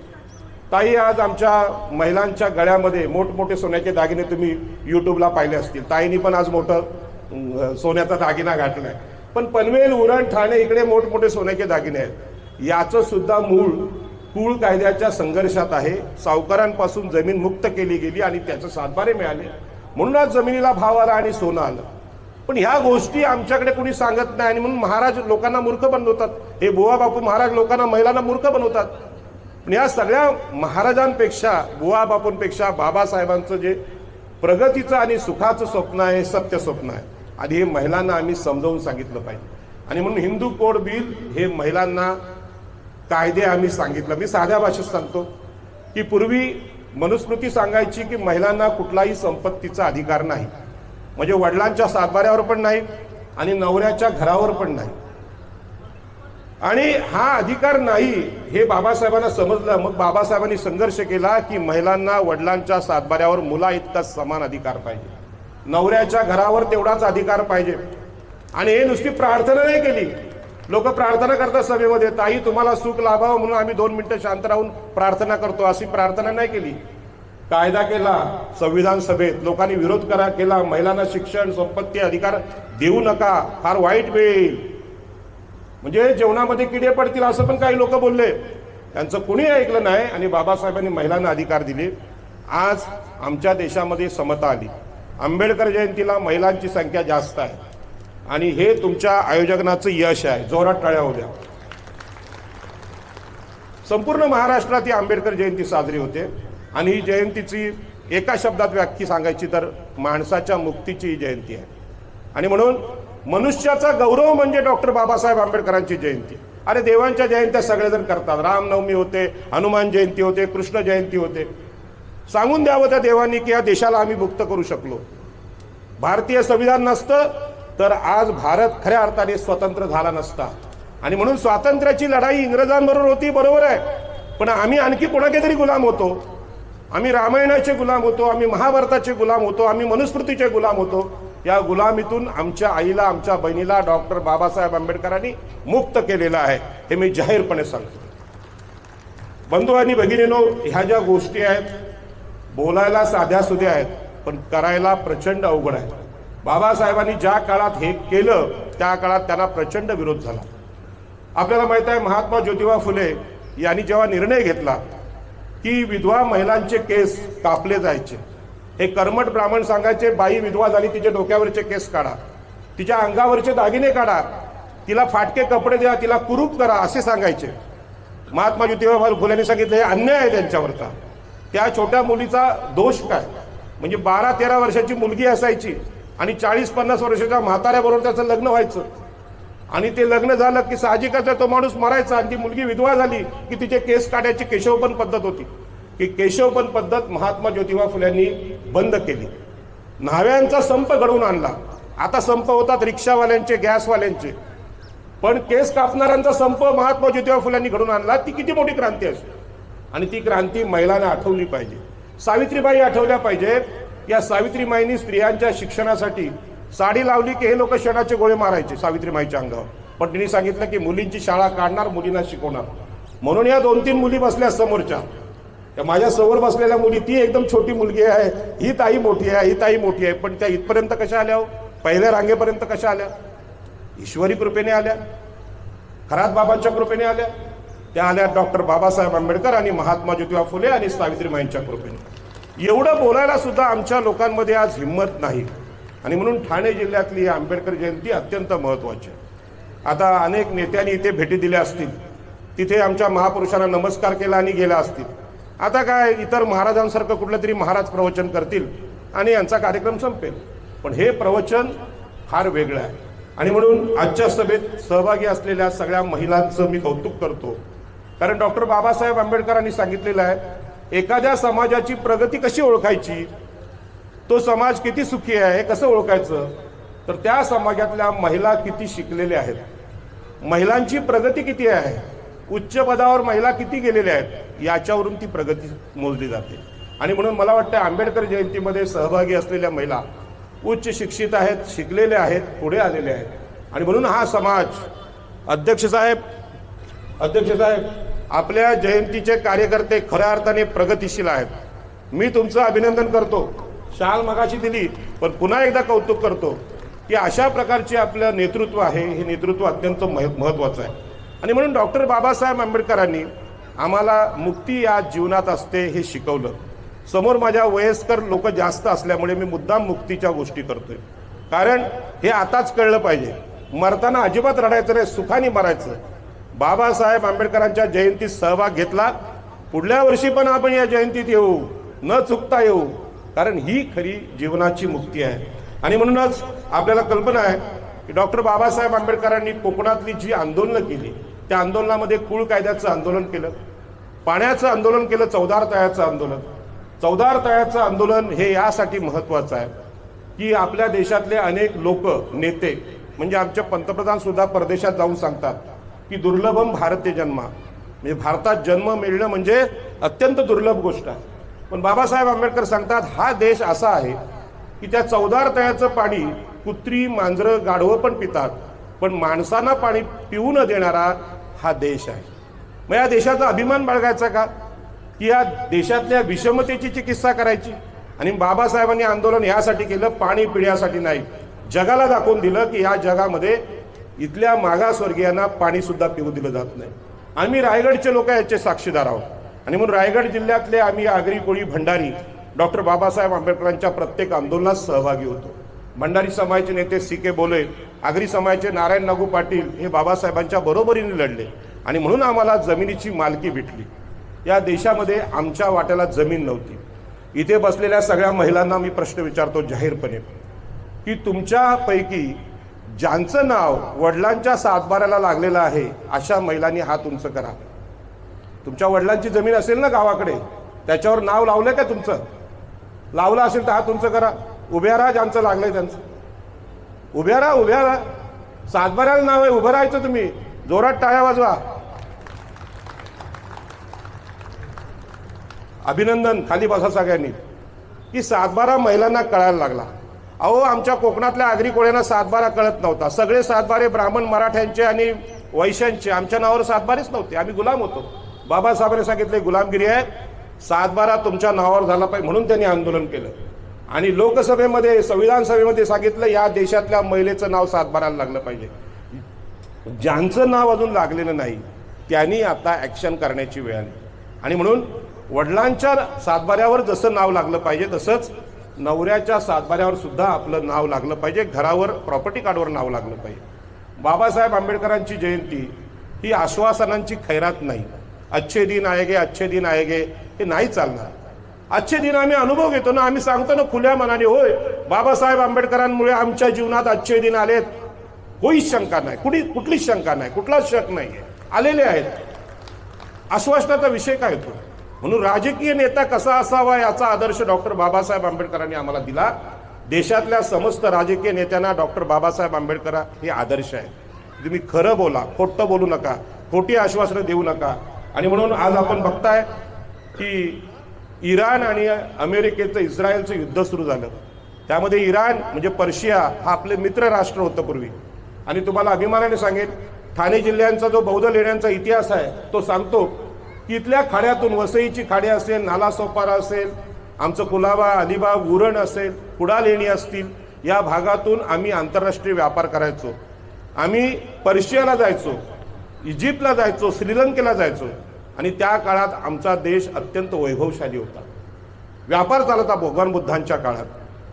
ताई आज आमच्या महिलांच्या गळ्यामध्ये मोठमोठे सोन्याचे दागिने तुम्ही यूट्यूबला पाहिले असतील, ताईंनी पण आज मोठं सोन्याचा दागिना घातलाय, पण पनवेल, उरण, ठाणे इकडे मोठमोठे सोन्याचे दागिने आहेत। याचं सुद्धा मूळ कुळ कायद्याच्या संघर्षात आहे। सावकारांपासून जमीन मुक्त केली गेली आणि त्याचे सातबारे मिळाले, म्हणून आज जमिनीला भाव आला आणि सोनं आलं। पण ह्या गोष्टी आमच्याकडे कोणी सांगत नाही आणि म्हणून महाराज लोकांना मूर्ख बनवतात। हे बुवा बापू महाराज लोकांना, महिलांना मूर्ख बनवतात। पण या सगळ्या महाराजांपेक्षा, बुवा बापूंपेक्षा बाबासाहेबांचं जे प्रगतीचं आणि सुखाचं स्वप्न आहे, सत्य स्वप्न आहे, आणि हे महिलांना आम्ही समजावून सांगितलं पाहिजे। आणि म्हणून हिंदू कोड बिल हे महिलांना कायदे आम्ही सांगितलं। मी साध्या भाषेत सांगतो की पूर्वी मनुस्मृती सांगायची की महिलांना कुठलाही संपत्तीचा अधिकार नाही, म्हणजे वडिलांच्या सातबाऱ्यावर पण नाही आणि नवऱ्याच्या घरावर पण नाही, आणि हा अधिकार नाही हे बाबासाहेबांना समजलं। मग बाबासाहेबांनी संघर्ष केला की महिलांना वडिलांच्या सातबाऱ्यावर मुला इतकाच समान अधिकार पाहिजे, नवऱ्याच्या घरावर तेवढाच अधिकार पाहिजे। आणि हे नुसती प्रार्थना नाही केली, लोक प्रार्थना करतात सभेमध्ये, ताई तुम्हाला सुख लाभावं म्हणून आम्ही 2 मिनिटं शांत राहून प्रार्थना करतो, अशी प्रार्थना नाही केली। कायदा केला संविधान सभेत, लोकांनी विरोध केला, महिलांना शिक्षण, संपत्ती, अधिकार देऊ नका, फार वाईट वेळ येईल, म्हणजे जेवणामध्ये किडे पडतील असं पण काही लोक बोलले, त्यांचं कुणी ऐकलं नाही आणि बाबासाहेबांनी महिलांना अधिकार दिले। आज आमच्या देशामध्ये समता आली, आंबेडकर जयंतीला महिलांची संख्या जास्त आहे आणि हे तुमच्या आयोजनाचं यश आहे, जोरात टाळ्या होऊ द्या। संपूर्ण महाराष्ट्रात ही आंबेडकर जयंती साजरी होते आणि ही जयंतीची एका शब्दात व्याख्या सांगायची तर माणसाच्या मुक्तीची ही जयंती आहे. आणि म्हणून मनुष्याचा गौरव म्हणजे डॉक्टर बाबासाहेब आंबेडकरांची जयंती. अरे देवांच्या जयंत्या सगळेजण करतात, रामनवमी होते, हनुमान जयंती होते, कृष्ण जयंती होते. सांगून द्यावं त्या देवांनी की या देशाला आम्ही मुक्त करू शकलो. भारतीय संविधान नसतं तर आज भारत खऱ्या अर्थाने स्वतंत्र झाला नसता. आणि म्हणून स्वातंत्र्याची लढाई इंग्रजांबरोबर होती, बरोबर आहे, पण आम्ही आणखी कोणाचे तरी गुलाम होतो. आम्ही रामायणाचे गुलाम होतो, आम्ही महाभारताचे गुलाम होतो, आम्ही मनुस्मृतीचे गुलाम होतो. या गुलामीतून आमच्या आईला, आमच्या बहिणीला डॉक्टर बाबासाहेब आंबेडकरांनी मुक्त केलेलं आहे, हे मी जाहीरपणे सांगतो. बंधू आणि भगिनींनो, ह्या ज्या गोष्टी आहेत बोलायला साध्या सुध्या आहेत, पण करायला प्रचंड अवघड आहे. बाबासाहेबांनी ज्या काळात हे केलं त्या काळात त्यांना प्रचंड विरोध झाला. आपल्याला माहित आहे, महात्मा ज्योतिबा फुले यांनी जेव्हा निर्णय घेतला की विधवा महिलांचे केस कापले जायचे, हे कर्मठ ब्राह्मण सांगायचे, बाई विधवा झाली तिच्या डोक्यावरचे केस काढा, तिच्या अंगावरचे दागिने काढा, तिला फाटके कपडे द्या, तिला कुरूप करा, असे सांगायचे. महात्मा ज्योतिबा फुलेंनी सांगितलं हे अन्याय आहे त्यांच्यावरचा. त्या छोट्या मुलीचा दोष काय, म्हणजे 12-13 वर्षाची मुलगी असायची आणि 40-50 वर्षाच्या म्हाताऱ्याबरोबर त्याचं लग्न व्हायचं. आणि ते लग्न झालं की साहजिकच आहे तो माणूस मरायचा. आणि ती मुलगी विधवा झाली की तिचे केस काढायची केशवपन पद्धत होती. की केशवपन पद्धत महात्मा ज्योतिबा फुल्यांनी बंद केली. न्हाव्यांचा संप घडवून आणला. आता संप होतात रिक्षावाल्यांचे, गॅसवाल्यांचे, पण केस कापणाऱ्यांचा संप महात्मा ज्योतिबा फुल्यांनी घडवून आणला. ती किती मोठी क्रांती असते. आणि ती क्रांती महिलांना आठवली पाहिजे. सावित्रीबाई आठवल्या पाहिजे. या सावित्रीबाईंनी स्त्रियांच्या शिक्षणासाठी साडी लावली की हे लोक शेणाचे गोळे मारायचे सावित्रीबाईंच्या अंगावर, पण तिने सांगितलं की मुलींची शाळा काढणार, मुलींना शिकवणार. म्हणून या 2-3 मुली बसल्या समोरच्या, त्या माझ्या समोर बसलेल्या मुली, ती एकदम छोटी मुलगी आहे, ही ताई मोठी आहे, ही ताई मोठी आहे, पण त्या इथपर्यंत कशा आल्या हो? पहिल्या रांगेपर्यंत कशा आल्या? ईश्वरी कृपेने आल्या, खरात बाबांच्या कृपेने आल्या. त्या आल्या डॉक्टर बाबासाहेब आंबेडकर आणि महात्मा ज्योतिबा फुले आणि सावित्रीबाईंच्या कृपेने. एवढं बोलायला सुद्धा आमच्या लोकांमध्ये आज हिंमत नाही. आणि म्हणून ठाणे जिल्ह्यातली आंबेडकर जयंती अत्यंत महत्त्वाची आहे. आता अनेक नेत्यांनी इथे भेटी दिल्या असतील, तिथे आमच्या महापुरुषांना नमस्कार केला आणि गेला असतील. आता काय इतर महाराजांसारखं कुठलं तरी महाराज प्रवचन करतील आणि यांचा कार्यक्रम संपेल. पण हे प्रवचन फार वेगळं आहे. आणि म्हणून आजच्या सभेत सहभागी असलेल्या सगळ्या महिलांचं मी कौतुक करतो. कारण डॉक्टर बाबासाहेब आंबेडकरांनी सांगितलेलं आहे, एखाद्या समाजाची प्रगती कशी ओळखायची, तो समाज किती सुखी आहे हे कसं ओळखायचं, तर त्या समाजातल्या महिला किती शिकलेल्या आहेत, महिलांची प्रगती किती आहे, उच्च पदावर महिला किती गेलेल्या आहेत, याच्यावरून ती प्रगती मोजली जाते. आणि म्हणून मला वाटतं आंबेडकर जयंतीमध्ये सहभागी असलेल्या महिला उच्च शिक्षित आहेत, शिकलेल्या आहेत, पुढे आलेल्या आहेत. आणि म्हणून हा समाज, अध्यक्ष साहेब आपल्या जयंतीचे कार्यकर्ते खऱ्या अर्थाने प्रगतिशील आहेत. मी तुमचं अभिनंदन करतो. शाल मगाशी दिली, पण पुन्हा एकदा कौतुक करतो की अशा प्रकारचे आपलं नेतृत्व आहे, हे नेतृत्व अत्यंत महत्त्वाचं आहे. आणि म्हणून डॉक्टर बाबासाहेब आंबेडकरांनी आम्हाला मुक्ती या जीवनात असते हे शिकवलं. समोर माझ्या वयस्कर लोक जास्त असल्यामुळे मी मुद्दाम मुक्तीच्या गोष्टी करतोय, कारण हे आताच कळलं पाहिजे. मरताना अजिबात रडायचं नाही, सुखाने मरायचं. बाबासाहेब आंबेडकरांच्या जयंतीत सहभाग घेतला, पुढल्या वर्षी पण आपण या जयंतीत येऊ, न चुकता येऊ, कारण ही खरी जीवनाची मुक्ती आहे. आणि म्हणूनच आपल्याला कल्पना आहे की डॉक्टर बाबासाहेब आंबेडकरांनी कोकणातली जी आंदोलनं केली, त्या आंदोलनामध्ये कुळ कायद्याचं आंदोलन केलं, पाण्याचं आंदोलन केलं, चौदार तळ्याचं आंदोलन. चौदार तळ्याचं आंदोलन हे यासाठी महत्त्वाचं आहे की आपल्या देशातले अनेक लोक, नेते, म्हणजे आमचे पंतप्रधान सुद्धा परदेशात जाऊन सांगतात की दुर्लभम भारतीय जन्मा, म्हणजे भारतात जन्म मिळणं म्हणजे अत्यंत दुर्लभ गोष्ट आहे. पण बाबासाहेब आंबेडकर सांगतात हा देश असा आहे की त्या चौदार तळ्याचं पाणी कुत्री, मांजरं, गाढवं पण पितात, पण माणसांना पाणी पिऊ न देणारा हा देश आहे. मग या देशाचा अभिमान बाळगायचा का, की या देशातल्या विषमतेची चिकित्सा करायची? आणि बाबासाहेबांनी आंदोलन यासाठी केलं, पाणी पिण्यासाठी नाही, जगाला दाखवून दिलं की या जगामध्ये इथल्या मागासवर्गीयांना पाणी सुद्धा पिऊ दिलं जात नाही. आम्ही रायगडचे लोक याचे साक्षीदार आहोत. आणि म्हणून रायगड जिल्ह्यातले आम्ही आगरी, कोळी, भंडारी डॉक्टर बाबासाहेब आंबेडकरांच्या प्रत्येक आंदोलनात सहभागी होतो. भंडारी समाजाचे नेते सी.के. बोले, आगरी समाजाचे नारायण नागू पाटील हे बाबासाहेबांच्या बरोबरीने लढले. आणि म्हणून आम्हाला जमिनीची मालकी भेटली. या देशामध्ये आमच्या वाट्याला जमीन नव्हती. इथे बसलेल्या सगळ्या महिलांना मी प्रश्न विचारतो जाहीरपणे की तुमच्यापैकी ज्यांचं नाव वडिलांच्या सातबाऱ्याला लागलेलं आहे अशा महिलांनी हात उंच करा. तुमच्या वडिलांची जमीन असेल ना गावाकडे, त्याच्यावर नाव लावलं का तुमचं? लावलं असेल तर हात उंच करा. उभ्या राहा ज्यांचं लागलंय त्यांचं. उभ्या राहा, उभ्या राहा. सातबाऱ्याला नाव आहे, उभं राहायचं तुम्ही. जोरात टाळ्या वाजवा. अभिनंदन. खाली बसा सगळ्यांनी. की सातबारा महिलांना कळायला लागला. अहो, आमच्या कोकणातल्या आगरी कोळ्यांना सातबारा कळत नव्हता. सगळे सातबारे ब्राह्मण मराठ्यांचे आणि वैश्यांचे. आमच्या नावावर सातबारेच नव्हते. आम्ही गुलाम होतो. बाबासाहेबांनी सांगितले गुलामगिरी आहे, सातबारा तुमच्या नावावर झाला पाहिजे, म्हणून त्यांनी आंदोलन केलं. आणि लोकसभेमध्ये, संविधान सभेमध्ये सांगितलं या देशातल्या महिलेचं नाव सातबाराला लागलं पाहिजे. ज्यांचं नाव अजून लागलेलं नाही त्यांनी आता ॲक्शन करण्याची वेळ आली. आणि म्हणून वडिलांच्या सातबाऱ्यावर जसं नाव लागलं पाहिजे तसंच नवऱ्याच्या सातबाऱ्यावर सुद्धा आपलं नाव लागलं पाहिजे. घरावर, प्रॉपर्टी कार्डवर नाव लागलं पाहिजे. बाबासाहेब आंबेडकरांची जयंती ही आश्वासनांची खैरात नाही. अच्छे दिन आएगे, अच्छे दिन आएगे हे नाही चालणार. अच्छे दिन आम्ही अनुभव घेतो ना. आम्ही सांगतो ना खुल्या मनाने, होय बाबासाहेब आंबेडकरांमुळे आमच्या जीवनात अच्छे दिन आलेत. कोणीच शंका नाही, कुठलीच शंका नाही, कुठलाच शक नाही आहे. आलेले आहेत. आश्वासनाचा विषय काय होतो? म्हणून राजकीय नेता कसा असावा याचा आदर्श डॉक्टर बाबासाहेब आंबेडकरांनी आम्हाला दिला. देशातल्या समस्त राजकीय नेत्यांना डॉक्टर बाबासाहेब आंबेडकर हे आदर्श आहे. तुम्ही खरं बोला, खोटं बोलू नका, खोटी आश्वासनं देऊ नका. आणि म्हणून आज आपण बघताय की इराण आणि अमेरिकेचं, इस्रायलचं युद्ध सुरू झालं. त्यामध्ये इराण म्हणजे पर्शिया हा आपले मित्र राष्ट्र होतं पूर्वी. आणि तुम्हाला अभिमानाने सांगेन, ठाणे जिल्ह्यांचा जो बौद्ध लेण्यांचा इतिहास आहे तो सांगतो की इथल्या खाड्यातून, वसईची खाडी असेल, नालासोपारा असेल, आमचं कुलाबा, अलिबाग, उरण असेल, कुडा लेणी असतील, या भागातून आम्ही आंतरराष्ट्रीय व्यापार करायचो. आम्ही पर्शियाला जायचो, इजिप्तला जायचो, श्रीलंकेला जायचो. आणि त्या काळात आमचा देश अत्यंत वैभवशाली होता. व्यापार चालता भगवान बुद्धांच्या काळात.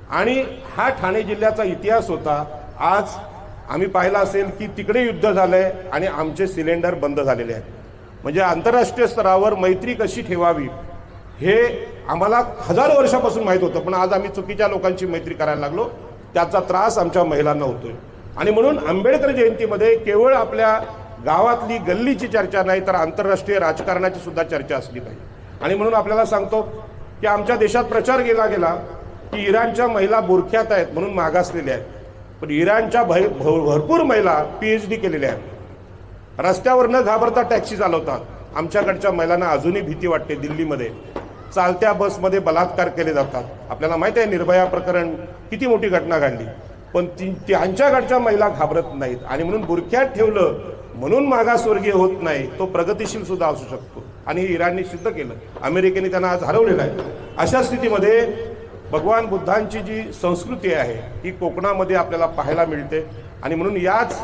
आणि हा ठाणे जिल्ह्याचा इतिहास होता. आज आम्ही पाहिलं असेल की तिकडे युद्ध झालंय आणि आमचे सिलेंडर बंद झालेले आहेत. म्हणजे आंतरराष्ट्रीय स्तरावर मैत्री कशी ठेवावी हे आम्हाला हजारो वर्षापासून माहीत होतं, पण आज आम्ही चुकीच्या लोकांची मैत्री करायला लागलो. त्याचा त्रास आमच्या महिलांना होतोय. आणि म्हणून आंबेडकर जयंतीमध्ये केवळ आपल्या गावातली गल्लीची चर्चा नाही तर आंतरराष्ट्रीय राजकारणाची सुद्धा चर्चा असली पाहिजे. आणि म्हणून आपल्याला सांगतो की आमच्या देशात प्रचार केला गेला की इराणच्या महिला बुरख्यात आहेत म्हणून मागासलेल्या आहेत. पण इराणच्या भरपूर महिला PhD केलेल्या आहेत. रस्त्यावर न घाबरता टॅक्सी चालवतात. आमच्याकडच्या महिलांना अजूनही भीती वाटते. दिल्लीमध्ये चालत्या बसमध्ये बलात्कार केले जातात. आपल्याला माहित आहे निर्भया प्रकरण किती मोठी घटना घडली, पण त्यांच्याकडच्या महिला घाबरत नाहीत. आणि म्हणून बुरख्यात ठेवलं म्हणून मागासवर्गीय होत नाही, तो प्रगतिशील सुद्धा असू शकतो. आणि इराणने सिद्ध केलं. अमेरिकेने त्यांना आज हरवलेलं आहे. अशा स्थितीमध्ये भगवान बुद्धांची जी संस्कृती आहे ही कोकणामध्ये आपल्याला पाहायला मिळते. आणि म्हणून याच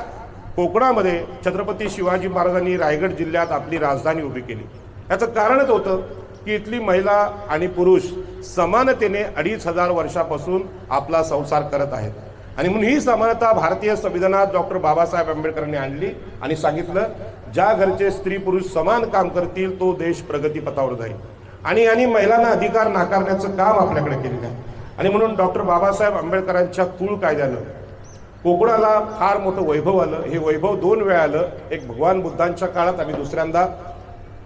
कोकणामध्ये छत्रपती शिवाजी महाराजांनी रायगड जिल्ह्यात आपली राजधानी उभी केली. याचं कारणच होतं की इथली महिला आणि पुरुष समानतेने 2500 वर्षापासून आपला संसार करत आहेत. आणि म्हणून ही समानता भारतीय संविधानात डॉक्टर बाबासाहेब आंबेडकरांनी आणली आणि सांगितलं ज्या घरचे स्त्री पुरुष समान काम करतील तो देश प्रगतीपथावर जाईल. आणि महिलांना अधिकार नाकारण्याचं काम आपल्याकडे केलेलं आहे. आणि म्हणून डॉक्टर बाबासाहेब आंबेडकरांच्या कुळ कायद्यानं कोकणाला फार मोठं वैभव आलं. हे वैभव 2 वेळा आलं. एक भगवान बुद्धांच्या काळात आणि दुसऱ्यांदा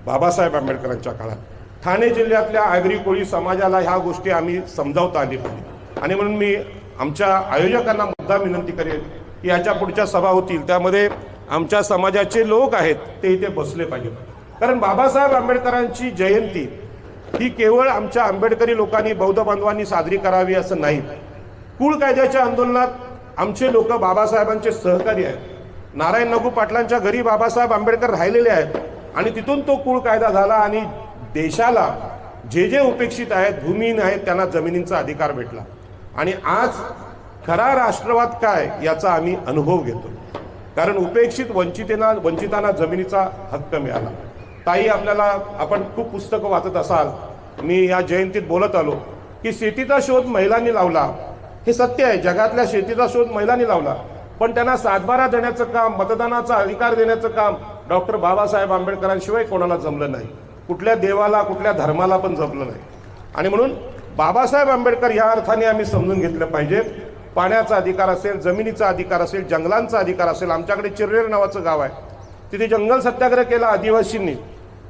बाबासाहेब आंबेडकरांच्या काळात. ठाणे जिल्ह्यातल्या आगरी कोळी समाजाला ह्या गोष्टी आम्ही समजावता आली पाहिजे. आणि म्हणून मी आमच्या आयोजकांना मुद्दा विनंती करेन की याच्या पुढच्या सभा होतील त्यामध्ये आमच्या समाजाचे लोक आहेत ते इथे बसले पाहिजेत. कारण बाबासाहेब आंबेडकरांची जयंती ही केवळ आमच्या आंबेडकरी लोकांनी, बौद्ध बांधवांनी साजरी करावी असं नाही. कुळ कायद्याच्या आंदोलनात आमचे लोक बाबासाहेबांचे सहकारी आहेत. नारायण नगू पाटलांच्या घरी बाबासाहेब आंबेडकर राहिलेले आहेत. आणि तिथून तो कुळ कायदा झाला आणि देशाला जे उपेक्षित आहेत, भूमिहीन आहेत, त्यांना जमिनींचा अधिकार भेटला. आणि आज खरा राष्ट्रवाद काय याचा आम्ही अनुभव घेतो. कारण उपेक्षित वंचितांना जमिनीचा हक्क मिळाला. ताई, आपण खूप पुस्तकं वाचत असाल. मी या जयंतीत बोलत आलो की शेतीचा शोध महिलांनी लावला. हे सत्य आहे. जगातल्या शेतीचा शोध महिलांनी लावला. पण त्यांना सातबारा देण्याचं काम, मतदानाचा अधिकार देण्याचं काम डॉक्टर बाबासाहेब आंबेडकरांशिवाय कोणाला जमलं नाही. कुठल्या देवाला कुठल्या धर्माला पण जपलं नाही. आणि म्हणून बाबासाहेब आंबेडकर ह्या अर्थाने आम्ही समजून घेतलं पाहिजे. पाण्याचा अधिकार असेल, जमिनीचा अधिकार असेल, जंगलांचा अधिकार असेल. आमच्याकडे चिररेर नावाचं गाव आहे, तिथे जंगल सत्याग्रह केला आदिवासींनी,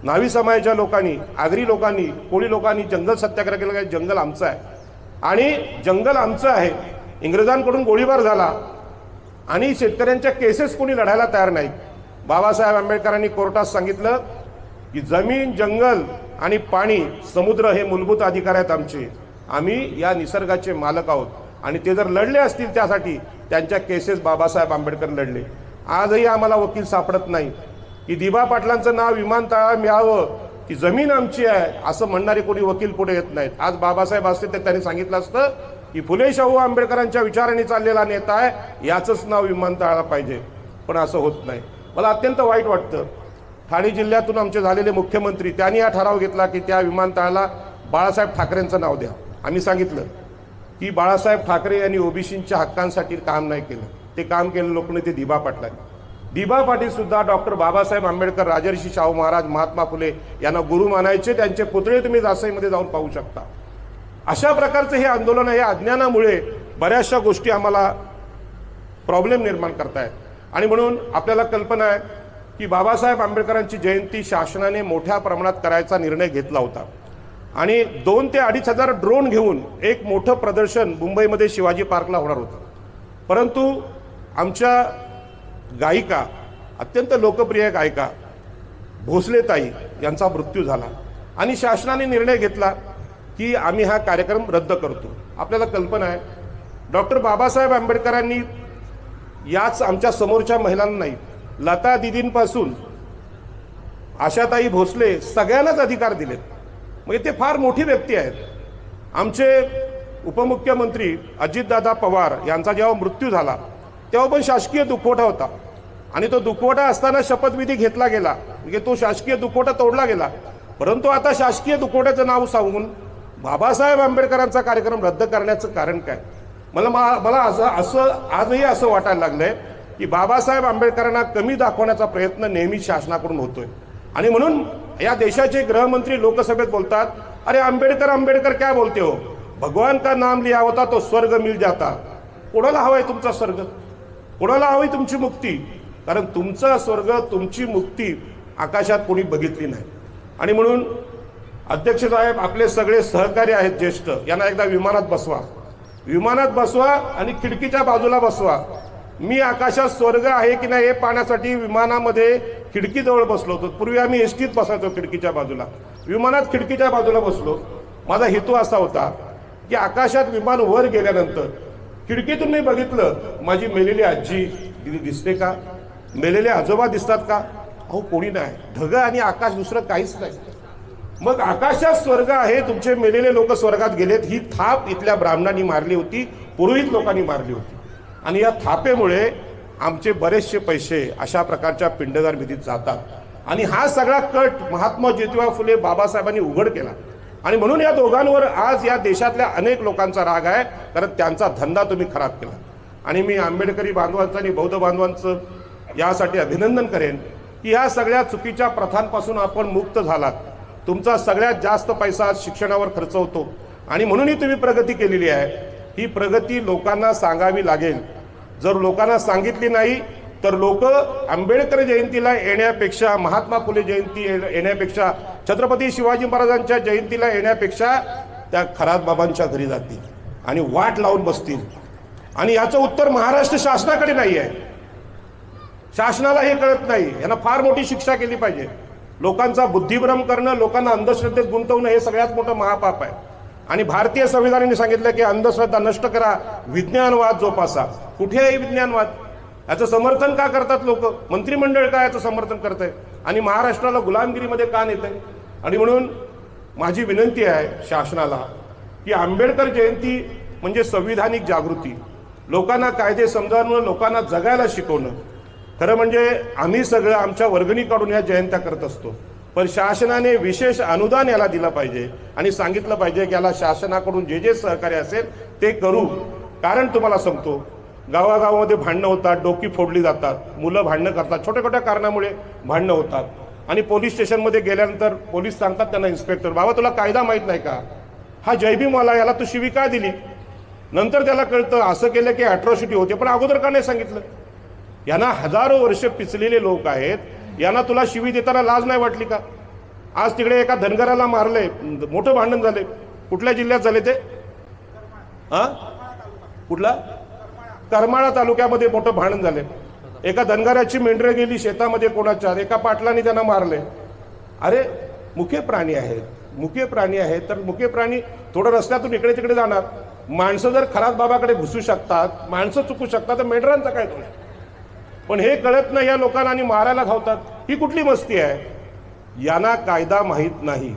न्हावी समाजाच्या लोकांनी, आगरी लोकांनी, कोळी लोकांनी जंगल सत्याग्रह केला. जंगल आमचं आहे आणि जंगल आमचं आहे. इंग्रजांकडून गोळीबार झाला आणि शेतकऱ्यांच्या केसेस कोणी लढायला तयार नाही. बाबासाहेब आंबेडकरांनी कोर्टात सांगितलं की जमीन, जंगल आणि पाणी, समुद्र हे मूलभूत अधिकार आहेत आमचे. आम्ही या निसर्गाचे मालक आहोत आणि ते जर लढले असतील त्यासाठी त्यांच्या केसेस बाबासाहेब आंबेडकर लढले. आजही आम्हाला वकील सापडत नाही की दिबा पाटलांचं नाव विमानतळाला मिळावं, ती जमीन आमची आहे असं म्हणणारे कोणी वकील पुढे येत नाहीत. आज बाबासाहेब असते तर त्यांनी सांगितलं असतं की फुले शाहू आंबेडकरांच्या विचारांनी चाललेला नेता आहे, याचंच नाव विमानतळाला पाहिजे. पण असं होत नाही. मला अत्यंत वाईट वाटतं. ठाणे जिल्ह्यातून आमचे झालेले मुख्यमंत्री त्यांनी हा ठराव घेतला की त्या विमानतळाला बाळासाहेब ठाकरेंचं नाव द्या. आम्ही सांगितलं की बाळासाहेब ठाकरे यांनी ओबीसींच्या हक्कांसाठी काम नाही केलं, ते काम केलं लोकनेते दिबा पाटलांनी. दिबा पाटील सुद्धा डॉक्टर बाबासाहेब आंबेडकर, राजर्षी शाहू महाराज, महात्मा फुले यांना गुरु मानायचे. त्यांचे पुतळे तुम्ही जासईमध्ये जाऊन पाहू शकता. अशा प्रकारचं हे आंदोलन आहे. अज्ञानामुळे बऱ्याचशा गोष्टी आम्हाला प्रॉब्लेम निर्माण करतायत. आणि म्हणून आपल्याला कल्पना आहे की बाबासाहेब आंबेडकरांची जयंती शासनाने मोठ्या प्रमाणात करायचा निर्णय घेतला होता आणि 2,000 ते 2,500 ड्रोन घेऊन एक मोठं प्रदर्शन मुंबईमध्ये शिवाजी पार्कला होणार होतं. परंतु आमच्या गायिका, अत्यंत लोकप्रिय गायिका भोसलेताई यांचा मृत्यू झाला आणि शासनाने निर्णय घेतला की आम्ही हा कार्यक्रम रद्द करतो. आपल्याला कल्पना आहे डॉक्टर बाबासाहेब आंबेडकरांनी याच आमच्या समोरच्या महिलांना नाही, लता दिदींपासून आशाताई भोसले सगळ्यांनाच अधिकार दिलेत. म्हणजे ते फार मोठी व्यक्ती आहेत. आमचे उपमुख्यमंत्री अजितदादा पवार यांचा जेव्हा मृत्यू झाला तेव्हा पण शासकीय दुखवटा होता आणि तो दुखवटा असताना शपथविधी घेतला गेला, म्हणजे तो शासकीय दुखवटा तोडला गेला. परंतु आता शासकीय दुखवट्याचं नाव सांगून बाबासाहेब आंबेडकरांचा कार्यक्रम रद्द करण्याचं कारण काय? मला असं आजही असं वाटायला लागलंय की बाबासाहेब आंबेडकरांना कमी दाखवण्याचा प्रयत्न नेहमी शासनाकडून होतोय. आणि म्हणून या देशाचे गृहमंत्री लोकसभेत बोलतात, अरे आंबेडकर आंबेडकर क्या बोलते हो, भगवान का नाम लिया होता तो स्वर्ग मिल जाता. कोणाला हवाय तुमचा स्वर्ग? कोणाला हवी तुमची मुक्ती? कारण तुमचा स्वर्ग, तुमची मुक्ती आकाशात कोणी बघितली नाही. आणि म्हणून अध्यक्ष साहेब, आपले सगळे सहकारी आहेत ज्येष्ठ, यांना एकदा विमानात बसवा आणि खिडकीच्या बाजूला बसवा. मी आकाशात स्वर्ग आहे की नाही हे पाहण्यासाठी विमानामध्ये खिडकीजवळ बसलो होतो. पूर्वी आम्ही एसटीत बसायचो खिडकीच्या बाजूला, विमानात खिडकीच्या बाजूला बसलो. माझा हेतू असा होता की आकाशात विमान वर गेल्यानंतर खिडकीतून मी बघितलं, माझी मेलेली आजी दिसते का, मेलेले आजोबा दिसतात का? अहो कोणी नाही, ढग आणि आकाश, दुसरं काहीच नाही. मग आकाशात स्वर्ग आहे, तुमचे मेलेले लोक स्वर्गात गेलेत, ही थाप इथल्या ब्राह्मणांनी मारली होती, पुरोहित लोकांनी मारली होती. आणि या थापेमुळे आमचे बरेचसे पैसे अशा प्रकारच्या पिंडदान विधीत जातात. आणि हा सगळा कट महात्मा ज्योतिबा फुले बाबासाहेबांनी उघड केला. आणि म्हणून या दोघांवर आज या देशातल्या अनेक लोकांचा राग आहे, कारण त्यांचा धंदा तुम्ही खराब केला. आणि मी आंबेडकरी बांधवांचं आणि बौद्ध बांधवांचं यासाठी अभिनंदन करेन की या सगळ्या चुकीच्या प्रथांपासून आपण मुक्त झालात. तुमचा सगळ्यात जास्त पैसा शिक्षणावर खर्च होतो आणि म्हणूनही तुम्ही प्रगती केलेली आहे. ही प्रगती लोकांना सांगावी लागेल. जर लोकांना सांगितली नाही तर लोक आंबेडकर जयंतीला येण्यापेक्षा, महात्मा फुले जयंती येण्यापेक्षा, छत्रपती शिवाजी महाराजांच्या जयंतीला येण्यापेक्षा त्या खरात बाबांच्या घरी जातील आणि वाट लावून बसतील. आणि याचं उत्तर महाराष्ट्र शासनाकडे नाही आहे. शासनाला हे कळत नाही. यांना फार मोठी शिक्षा केली पाहिजे. लोकांचा बुद्धिभ्रम करणं, लोकांना अंधश्रद्धेत गुंतवणं हे सगळ्यात मोठं महापाप आहे. आणि भारतीय संविधानाने सांगितलं की अंधश्रद्धा नष्ट करा, विज्ञानवाद जोपासा. कुठे आहे विज्ञानवाद? याचं समर्थन का करतात लोक? मंत्रिमंडळ का याचं समर्थन करत आहे? आणि महाराष्ट्राला गुलामगिरीमध्ये का नेत आहे? आणि म्हणून माझी विनंती आहे शासनाला की आंबेडकर जयंती म्हणजे संविधानिक जागृती, लोकांना कायदे समजावणं, लोकांना जगायला शिकवणं. खरं म्हणजे आम्ही सगळं आमच्या वर्गणी काढून या जयंत्या करत असतो, पण शासनाने विशेष अनुदान याला दिलं पाहिजे आणि सांगितलं पाहिजे की याला शासनाकडून जे जे सहकार्य असेल ते करू. कारण तुम्हाला सांगतो, गावागावामध्ये भांडणं होतात, डोकी फोडली जातात, मुलं भांडणं करतात, छोट्या छोट्या कारणामुळे भांडणं होतात. आणि पोलीस स्टेशनमध्ये गेल्यानंतर पोलीस सांगतात त्यांना, इन्स्पेक्टर, बाबा तुला कायदा माहीत नाही का, हा जयभीमवाला, याला तू शिवी का दिली? नंतर त्याला कळतं असं केलं की अॅट्रॉसिटी होते, पण अगोदर का नाही सांगितलं? यांना हजारो वर्ष पिचलेले लोक आहेत, यांना तुला शिवी देताना लाज नाही वाटली का? आज तिकडे एका धनगराला मारले, मोठं भांडण झाले. कुठल्या जिल्ह्यात झाले ते? कुठला? करमाळा तालुक्यामध्ये मोठं भांडण झाले. एका धनगराची मेंढरं गेली शेतामध्ये कोणाच्या, एका पाटलाने त्यांना मारले. अरे मुके प्राणी आहेत, मुके प्राणी आहेत, तर मुके प्राणी थोडं रस्त्यातून इकडे तिकडे जाणार. माणसं जर खराब बाबाकडे घुसू शकतात, माणसं चुकू शकतात, तर मेंढरांचा काय दोष? पण हे कळत नाही या लोकांना आणि मारायला धावतात. ही कुठली मस्ती आहे? यांना कायदा माहीत नाही.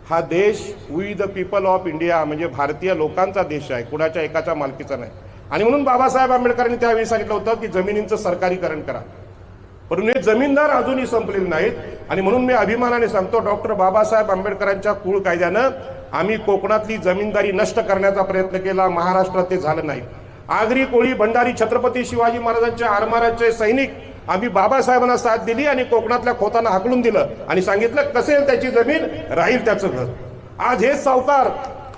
हा देश we the people of India म्हणजे भारतीय लोकांचा देश आहे, कुणाच्या एकाच्या मालकीचा नाही. आणि म्हणून बाबासाहेब आंबेडकरांनी त्यावेळी सांगितलं होतं की जमिनींचं सरकारीकरण करा. परंतु हे जमीनदार अजूनही संपलेले नाहीत. आणि म्हणून मी अभिमानाने सांगतो, डॉक्टर बाबासाहेब आंबेडकरांच्या कुळ कायद्यानं आम्ही कोकणातली जमीनदारी नष्ट करण्याचा प्रयत्न केला. महाराष्ट्रात ते झालं नाही. आगरी, कोळी, भंडारी, छत्रपती शिवाजी महाराजांच्या आरमाराचे सैनिक आम्ही बाबासाहेबांना साथ दिली आणि कोकणातल्या खोतांना हाकलून दिलं आणि सांगितलं कसेल त्याची जमीन, राहील त्याचं घर. आज हेच सावकार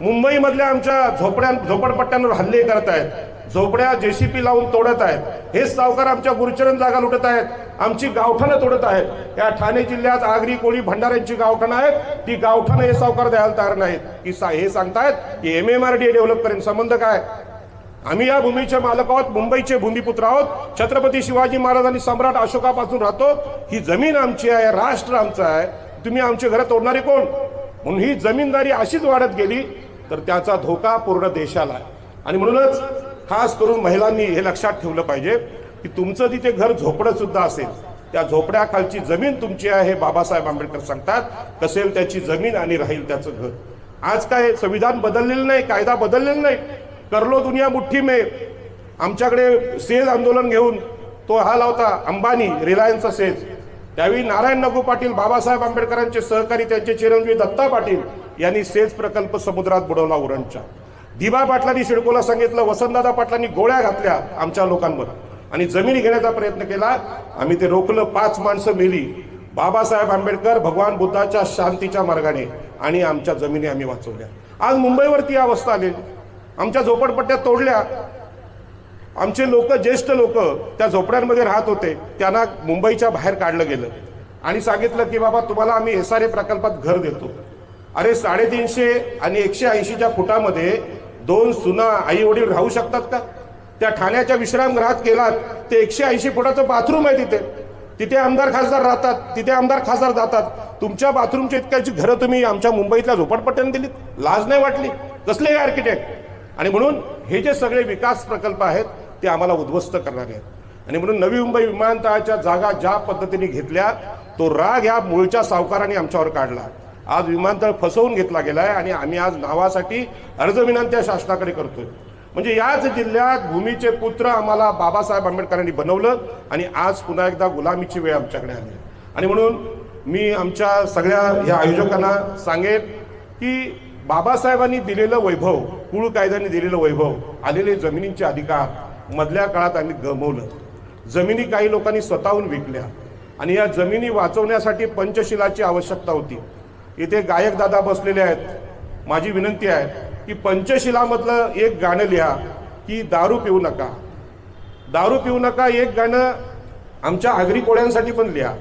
मुंबईमधल्या आमच्या झोपडपट्ट्यांवर हल्ले करत आहेत, झोपड्या जेसीपी लावून तोडत आहेत. हेच सावकार आमच्या गुरुचरण जागा लुटत आहेत, आमची गावठाणं तोडत आहेत. या ठाणे जिल्ह्यात आगरी, कोळी, भंडाऱ्यांची गावठाणं आहेत, ती गावठाणं हे सावकार द्यायला तयार नाहीत. की हे सांगतायत की MMRDA डेव्हलप करेन. संबंध काय? आम्ही या भूमीचे मालक आहोत, मुंबईचे भूमिपुत्र आहोत. छत्रपती शिवाजी महाराजांनी सम्राट अशोकापासून राहतो. ही जमीन आमची आहे, राष्ट्र आमचं आहे. तुम्ही आमची घरं तोडणारे कोण? म्हणून ही जमीनदारी अशीच वाढत गेली तर त्याचा धोका पूर्ण देशाला आहे. आणि म्हणूनच खास करून महिलांनी हे लक्षात ठेवलं पाहिजे की तुमचं तिथे घर झोपडं सुद्धा असेल, त्या झोपड्याखालची जमीन तुमची आहे हे बाबासाहेब आंबेडकर सांगतात. कसेल त्याची जमीन आणि राहील त्याचं घर. आज काय संविधान बदललेलं नाही, कायदा बदललेला नाही. कर लो दुनिया मुठ्ठी में. आमच्याकडे सेज आंदोलन घेऊन तो हा लावता अंबानी, रिलायन्सचा सेज. त्यावेळी नारायण नगू पाटील, बाबासाहेब आंबेडकरांचे सहकारी, त्यांचे चिरंजीवी दत्ता पाटील यांनी सेज प्रकल्प समुद्रात बुडवला उरणच्या. दिबा पाटलांनी सिडकोला सांगितलं, वसंतदादा पाटलांनी गोळ्या घातल्या आमच्या लोकांवर आणि जमिनी घेण्याचा प्रयत्न केला. आम्ही ते रोखलं. 5 माणसं मेली. बाबासाहेब आंबेडकर भगवान बुद्धाच्या शांतीच्या मार्गाने आणि आमच्या जमिनी आम्ही वाचवल्या. आज मुंबईवरती अवस्था आलेली. आमच्या झोपडपट्ट्या तोडल्या. आमचे लोक, ज्येष्ठ लोक त्या झोपड्यांमध्ये राहत होते, त्यांना मुंबईच्या बाहेर काढलं गेलं आणि सांगितलं की बाबा तुम्हाला आम्ही SRA प्रकल्पात घर देतो. अरे 350 आणि 180च्या फुटामध्ये 2 सुना आई वडील राहू शकतात का? त्या ठाण्याच्या विश्रामगृहात गेलात ते 180 फुटाचं बाथरूम आहे तिथे. तिथे आमदार खासदार राहतात, तिथे आमदार खासदार जातात. तुमच्या बाथरूमच्या इतक्याची घरं तुम्ही आमच्या मुंबईतल्या झोपडपट्ट्यांना दिलीत. लाज नाही वाटली? कसले आर्किटेक्ट? आणि म्हणून हे जे सगळे विकास प्रकल्प आहेत ते आम्हाला उद्ध्वस्त करणारे आहेत. आणि म्हणून नवी मुंबई विमानतळाच्या जागा ज्या पद्धतीने घेतल्या तो राग ह्या मूळच्या सावकारांनी आमच्यावर काढला. आज विमानतळ फसवून घेतला गेलाय आणि आम्ही आज नावासाठी अर्ज विनंत्या शासनाकडे करतोय. म्हणजे याच जिल्ह्यात भूमीचे पुत्र आम्हाला बाबासाहेब आंबेडकरांनी बनवलं आणि आज पुन्हा एकदा गुलामीची वेळ आमच्याकडे आली. आणि म्हणून मी आमच्या सगळ्या या आयोजकांना सांगेन की बाबासाहेबांनी दिलेलं वैभव, कुळ कायद्याने दिलेलं वैभव, आलेले जमिनींचे अधिकार मधल्या काळात आम्ही गमावलं. जमिनी काही लोकांनी स्वतःहून विकल्या आणि या जमिनी वाचवण्यासाठी पंचशिलाची आवश्यकता होती. इथे गायक दादा बसलेले आहेत. माझी विनंती आहे की पंचशिलामधलं एक गाणं लिहा की दारू पिऊ नका, दारू पिऊ नका. एक गाणं आमच्या आगरी कोळ्यांसाठी पण लिहा,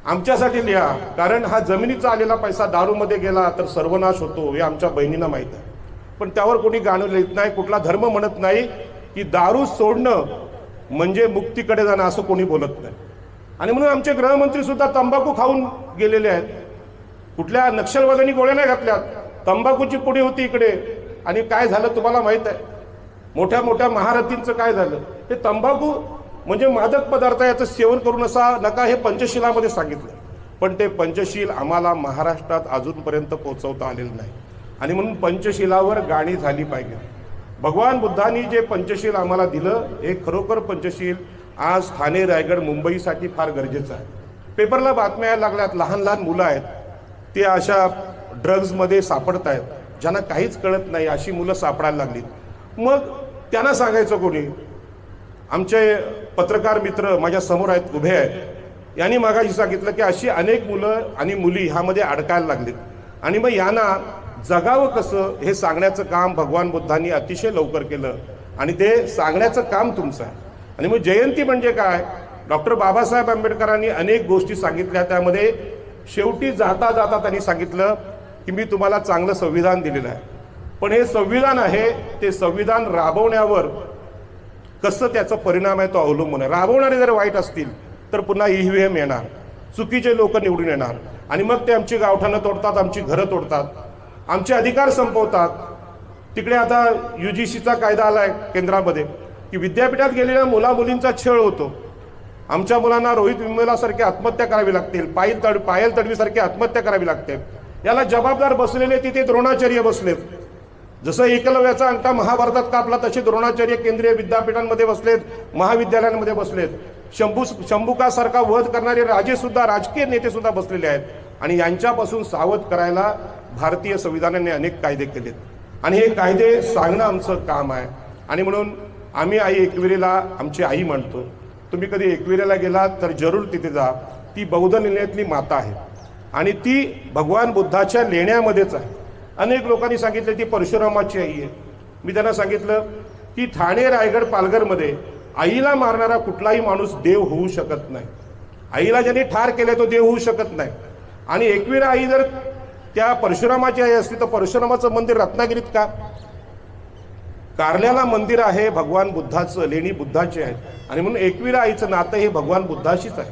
आमच्यासाठी लिहा. कारण हा जमिनीचा आलेला पैसा दारूमध्ये गेला तर सर्वनाश होतो हे आमच्या बहिणींना माहीत आहे. पण त्यावर कोणी गाणं लिहित नाही. कुठला धर्म म्हणत नाही की दारू सोडणं म्हणजे मुक्तीकडे जाणं, असं कोणी बोलत नाही. आणि म्हणून आमचे गृहमंत्री सुद्धा तंबाखू खाऊन गेलेले आहेत. कुठल्या नक्षलवाद्यांनी गोळ्या नाही घातल्यात. तंबाखूची पुडी होती इकडे आणि काय झालं तुम्हाला माहीत आहे. मोठ्या मोठ्या महारथींचं काय झालं. हे तंबाखू म्हणजे मादक पदार्थ, याचं सेवन करू नका हे पंचशिलामध्ये सांगितलं. पण ते पंचशील आम्हाला महाराष्ट्रात अजूनपर्यंत पोहोचवता आलेलं नाही. आणि म्हणून पंचशिलावर गाणी झाली पाहिजे. भगवान बुद्धांनी जे पंचशील आम्हाला दिलं हे खरोखर पंचशील आज ठाणे, रायगड, मुंबईसाठी फार गरजेचं आहे. पेपरला बातम्या यायला लागल्यात, लहान लहान मुलं आहेत ते अशा ड्रग्जमध्ये सापडत आहेत, ज्यांना काहीच कळत नाही. अशी मुलं सापडायला लागलीत. मग त्यांना सांगायचं कोणी? आमचे पत्रकार मित्र माझ्या समोर आहेत, उभे आहेत. यांनी मागाशी सांगितलं की अशी अनेक मुलं आणि मुली ह्यामध्ये अडकायला लागलीत आणि मग यांना जगावं कसं हे सांगण्याचं काम भगवान बुद्धांनी अतिशय लवकर केलं आणि ते सांगण्याचं काम तुमचं आहे. आणि मग जयंती म्हणजे काय? डॉक्टर बाबासाहेब आंबेडकरांनी अनेक गोष्टी सांगितल्या, त्यामध्ये शेवटी जाता जाता त्यांनी सांगितलं की मी तुम्हाला चांगलं संविधान दिलेलं आहे, पण हे संविधान आहे ते संविधान राबवण्यावर कसं त्याचा परिणाम आहे तो अवलंबून आहे. राबवणारे जर वाईट असतील तर पुन्हा EVM येणार, चुकीचे लोक निवडून येणार आणि मग ते आमची गावठाणं तोडतात, आमची घरं तोडतात, आमचे अधिकार संपवतात. तिकडे आता UGCचा कायदा आलाय केंद्रामध्ये की विद्यापीठात गेलेल्या मुलामुलींचा छळ होतो. आमच्या मुलांना रोहित विमलासारखी आत्महत्या करावी लागतील, पायल तडवीसारखी आत्महत्या करावी लागते. याला जबाबदार बसलेले तिथे द्रोणाचार्य बसलेत. जसं एकलव्याचा अंगठा महाभारतात कापला तसे द्रोणाचार्य केंद्रीय विद्यापीठांमध्ये बसलेत, महाविद्यालयांमध्ये बसलेत. शंभुकासारखा वध करणारे राजे सुद्धा, राजकीय नेते सुद्धा बसलेले आहेत आणि यांच्यापासून सावध करायला भारतीय संविधानाने अनेक कायदे केलेत आणि हे कायदे सांगणं आमचं काम आहे. आणि म्हणून आम्ही आई एकविरेला आमची आई म्हणतो. तुम्ही कधी एकविरेला गेलात तर जरूर तिथे जा. ती बौद्ध लेण्यातली माता आहे आणि ती भगवान बुद्धाच्या लेण्यामध्येच आहे. अनेक लोकांनी सांगितलं ती परशुरामाची आई आहे. मी त्यांना सांगितलं की ठाणे, रायगड, पालघरमध्ये आईला मारणारा कुठलाही माणूस देव होऊ शकत नाही. आईला ज्याने ठार केले तो देव होऊ शकत नाही. आणि एकविरा आई जर त्या परशुरामाची आई असती तर परशुरामाचं मंदिर रत्नागिरीत का? कारल्याला मंदिर आहे भगवान बुद्धाचं, लेणी बुद्धाची आहेत आणि म्हणून एकविरा आईचं नातं हे भगवान बुद्धाशीच आहे.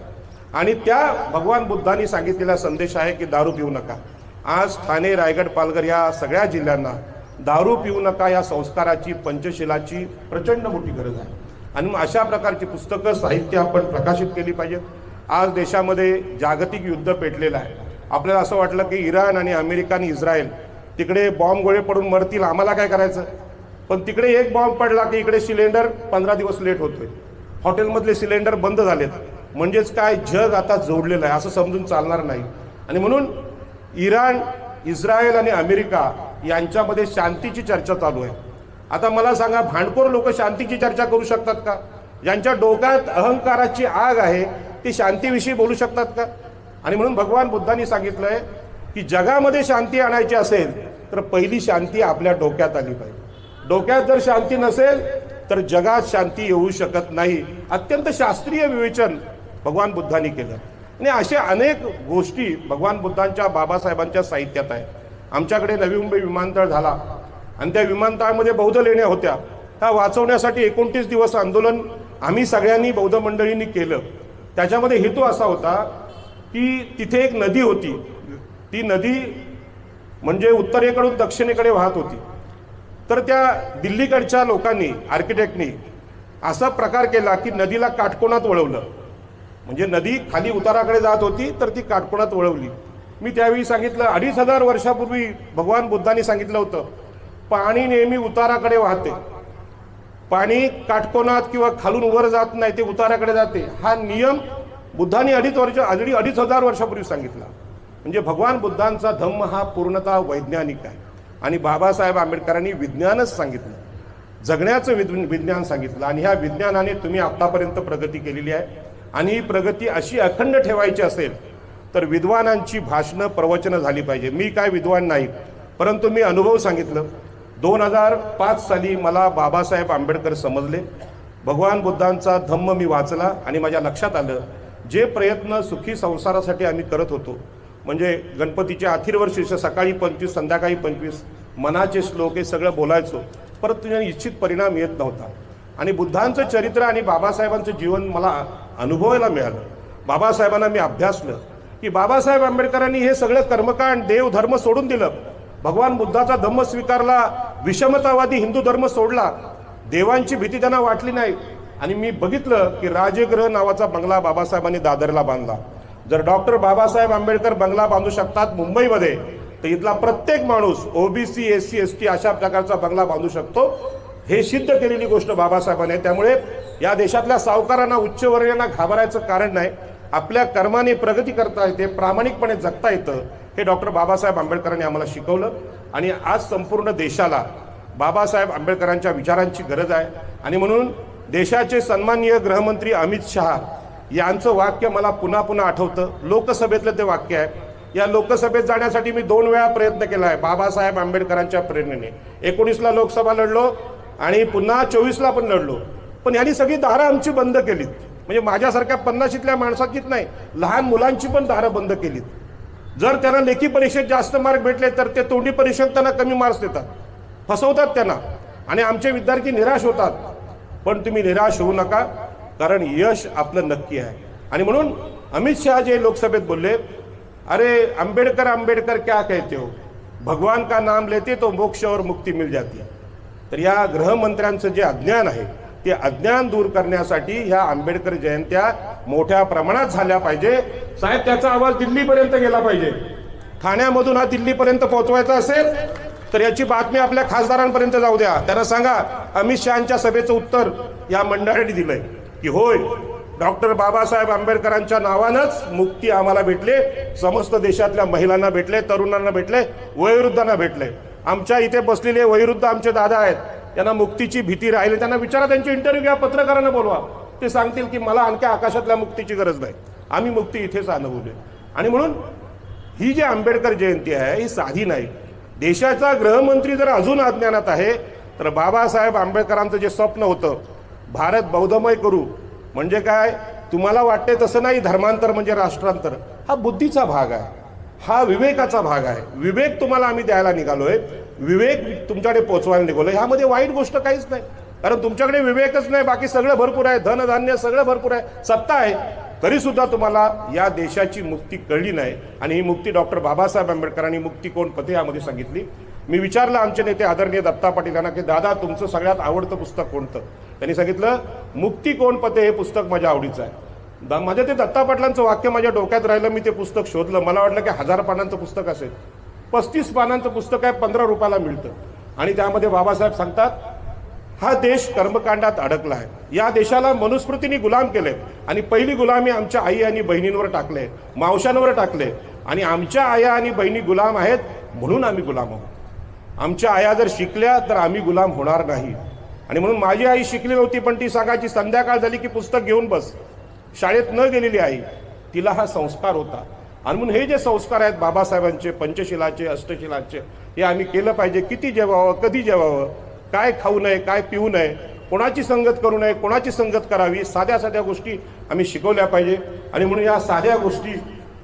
आणि त्या भगवान बुद्धांनी सांगितलेला संदेश आहे की दारू पिऊ नका. आज ठाणे, रायगड, पालघर या सगळ्या जिल्ह्यांना दारू पिऊ नका या संस्काराची, पंचशिलाची प्रचंड मोठी गरज आहे. आणि मग अशा प्रकारची पुस्तकं, साहित्य आपण प्रकाशित केली पाहिजेत. आज देशामध्ये जागतिक युद्ध पेटलेलं आहे. आपल्याला असं वाटलं की इराण आणि अमेरिका आणि इस्रायल तिकडे बॉम्ब गोळे पडून मरतील, आम्हाला काय करायचं. पण तिकडे एक बॉम्ब पडला की इकडे सिलेंडर 15 दिवस लेट होतोय. हॉटेलमधले सिलेंडर बंद झालेत. म्हणजेच काय, जग आता जोडलेलं आहे असं समजून चालणार नाही. आणि म्हणून इराण, इस्रायल आणि अमेरिका यांच्यामध्ये शांतीची चर्चा चालू आहे. आता मला सांगा, भांडखोर लोक शांतीची चर्चा करू शकतात का? ज्यांच्या डोक्यात अहंकाराची आग आहे ते शांतीविषयी बोलू शकतात का? आणि म्हणून भगवान बुद्धांनी सांगितलंय की जगामध्ये शांती आणायची असेल तर पहिली शांती आपल्या डोक्यात आली पाहिजे. डोक्यात जर शांती नसेल तर जगात शांती येऊ शकत नाही. अत्यंत शास्त्रीय विवेचन भगवान बुद्धांनी केलं आणि अशा अनेक गोष्टी भगवान बुद्धांच्या, बाबासाहेबांच्या साहित्यात आहे. आमच्याकडे नवी मुंबई विमानतळ झाला आणि त्या विमानतळामध्ये बौद्ध लेण्या होत्या. त्या वाचवण्यासाठी 29 दिवस आंदोलन आम्ही सगळ्यांनी बौद्ध मंडळींनी केलं. त्याच्यामध्ये हेतू असा होता की तिथे एक नदी होती. ती नदी म्हणजे उत्तरेकडून दक्षिणेकडे वाहत होती. तर त्या दिल्लीकडच्या लोकांनी, आर्किटेक्टनी असा प्रकार केला की नदीला काटकोनात वळवलं. म्हणजे नदी खाली उताराकडे जात होती तर ती काटकोनात वळवली. मी त्यावेळी सांगितलं 2500 वर्षापूर्वी भगवान बुद्धांनी सांगितलं होतं पाणी नेहमी उताराकडे वाहते, पाणी काटकोनात किंवा खालून वर जात नाही, ते उताराकडे जाते. हा नियम बुद्धांनी 2500 वर्षापूर्वी सांगितला. म्हणजे भगवान बुद्धांचा धम्म हा पूर्णतः वैज्ञानिक आहे आणि बाबासाहेब आंबेडकरांनी विज्ञानच सांगितलं, जगण्याचं विज्ञान सांगितलं. आणि ह्या विज्ञानाने तुम्ही आतापर्यंत प्रगती केलेली आहे आणि ही प्रगती अशी अखंड ठेवायची असेल तर विद्वानांची भाषणं, प्रवचनं झाली पाहिजे. मी काय विद्वान नाही, परंतु मी अनुभव सांगितलं. 2005 साली मला बाबासाहेब आंबेडकर समजले. भगवान बुद्धांचा धम्म मी वाचला आणि माझ्या लक्षात आलं जे प्रयत्न सुखी संसारासाठी आम्ही करत होतो, म्हणजे गणपतीच्या अथिर्वर्षी सकाळी 25 संध्याकाळी 25 मनाचे श्लोक हे सगळं बोलायचो, परत तुझ्या इच्छित परिणाम येत नव्हता. आणि बुद्धांचं चरित्र आणि बाबासाहेबांचं जीवन मला अनुभवायला मिळालं. बाबासाहेबांना मी अभ्यासलं की बाबासाहेब आंबेडकरांनी हे सगळं कर्मकांड, देव, धर्म सोडून दिलं. भगवान बुद्धाचा धम्म स्वीकारला, विषमतावादी हिंदू धर्म सोडला, देवांची भीती त्यांना वाटली नाही. आणि मी बघितलं की राजगृह नावाचा बंगला बाबासाहेबांनी दादरला बांधला. जर डॉक्टर बाबासाहेब आंबेडकर बंगला बांधू शकतात मुंबईमध्ये तर इथला प्रत्येक माणूस OBC, SC, ST अशा प्रकारचा बंगला बांधू शकतो. हे सिद्ध केलेली गोष्ट बाबासाहेबांनी. त्यामुळे या देशातल्या सावकारांना, उच्चवर्णीयांना घाबरायचं कारण नाही. आपल्या कर्माने प्रगती करता येते, प्रामाणिकपणे जगता येतं, हे डॉक्टर बाबासाहेब आंबेडकरांनी आम्हाला शिकवलं. आणि आज संपूर्ण देशाला बाबासाहेब आंबेडकरांच्या विचारांची गरज आहे. आणि म्हणून देशाचे सन्माननीय गृहमंत्री अमित शहा यांचं वाक्य मला पुन्हा पुन्हा आठवतं. लोकसभेतलं ते वाक्य आहे. या लोकसभेत जाण्यासाठी मी 2 वेळा प्रयत्न केला आहे बाबासाहेब आंबेडकरांच्या प्रेरणेने. 19ला लोकसभा लढलो आणि पुन्हा 24ला पण लढलो. पण यांनी सगळी दारं आमची बंद केलीत. म्हणजे माझ्यासारख्या 50शीतल्या माणसाचीच नाही, लहान मुलांची पण दारं बंद केलीत. जर त्यांना लेखी परीक्षेत जास्त मार्क भेटले तर ते तोंडी परीक्षेत त्यांना कमी मार्क्स देतात, फसवतात त्यांना, आणि आमचे विद्यार्थी निराश होतात. पण तुम्ही निराश होऊ नका, कारण यश आपलं नक्की आहे. आणि म्हणून अमित शहा जे लोकसभेत बोलले, अरे अंबेडकर अंबेडकर क्या कहते हो, भगवान का नाम लेते तो मोक्ष और मुक्ती मिल जाती है. तर या गृहमंत्र्यांचं जे अज्ञान आहे ते अज्ञान दूर करण्यासाठी ह्या आंबेडकर जयंत्या मोठ्या प्रमाणात झाल्या पाहिजे. साहेब, त्याचा अहवाल दिल्लीपर्यंत गेला पाहिजे. ठाण्यामधून हा दिल्लीपर्यंत पोहोचवायचा असेल तर याची बातमी आपल्या खासदारांपर्यंत जाऊ द्या. त्यांना सांगा अमित शहांच्या सभेचं उत्तर या मंडळाने दिलंय की होय, डॉक्टर बाबासाहेब आंबेडकरांच्या नावानंच मुक्ती आम्हाला भेटले, समस्त देशातल्या महिलांना भेटले, तरुणांना भेटले, वयोवृद्धांना भेटले. आमच्या इथे बसलेले वयोवृद्ध आमचे दादा आहेत, त्यांना मुक्तीची भीती राहिली. त्यांना विचारा, त्यांची इंटरव्ह्यू घ्या, पत्रकारांना बोलवा, ते सांगतील की मला आणखी आकाशातल्या मुक्तीची गरज नाही, आम्ही मुक्ती इथेच अनुभवली. आणि म्हणून ही जी आंबेडकर जयंती आहे ही साधी नाही. देशाचा गृहमंत्री जर अजून अज्ञानात आहे तर बाबासाहेब आंबेडकरांचं जे स्वप्न होतं, भारत बौद्धमय करू, म्हणजे काय, तुम्हाला वाटते तसं नाही, धर्मांतर म्हणजे राष्ट्रांतर, हा बुद्धीचा भाग आहे, हा विवेकाचा भाग आहे. विवेक तुम्हाला आम्ही द्यायला निघालोय, विवेक तुमच्याकडे पोचवायला निघालोय. ह्यामध्ये वाईट गोष्ट काहीच नाही, कारण तुमच्याकडे विवेकच नाही, बाकी सगळं भरपूर आहे, धनधान्य सगळं भरपूर आहे, सत्ता आहे, तरी सुद्धा तुम्हाला या देशाची मुक्ती कळली नाही. आणि ही मुक्ती डॉक्टर बाबासाहेब आंबेडकरांनी मुक्ती कोण पते यामध्ये सांगितली. मी विचारलं आमचे नेते आदरणीय दत्ता पाटील यांना की दादा, तुमचं सगळ्यात आवडतं पुस्तक कोणतं? त्यांनी सांगितलं मुक्ती कोण पते हे पुस्तक माझ्या आवडीचं आहे. माझ्या ते दत्ता पाटलांचं वाक्य माझ्या डोक्यात राहिलं. मी ते पुस्तक शोधलं. मला वाटलं की 1000 पानांचं पुस्तक असेल. 35 पानांचं पुस्तक आहे, 15 रुपयाला मिळतं. आणि त्यामध्ये बाबासाहेब सांगतात, हा देश कर्मकांडात अडकला आहे, या देशाला मनुस्मृतीने गुलाम केले, आणि पहिली गुलामी आमच्या आई आणि बहिणींवर टाकले, मावशांवर टाकले, आणि आमच्या आया आणि बहिणी गुलाम आहेत म्हणून आम्ही गुलाम आहोत. आमच्या आया जर शिकल्या तर आम्ही गुलाम होणार नाही. आणि म्हणून माझी आई शिकली नव्हती, पण ती सांगायची संध्याकाळ झाली की पुस्तक घेऊन बस. शाळेत न गेलेली आई, तिला हा संस्कार होता. आणि म्हणून हे जे संस्कार आहेत बाबासाहेबांचे, पंचशिलाचे, अष्टशिलाचे, हे आम्ही केलं पाहिजे. किती जेवावं, कधी जेवावं, काय खाऊ नये, काय पिऊ नये, कोणाची संगत करू नये, कोणाची संगत करावी, साध्या साध्या गोष्टी आम्ही शिकवल्या पाहिजे. आणि म्हणून या साध्या गोष्टी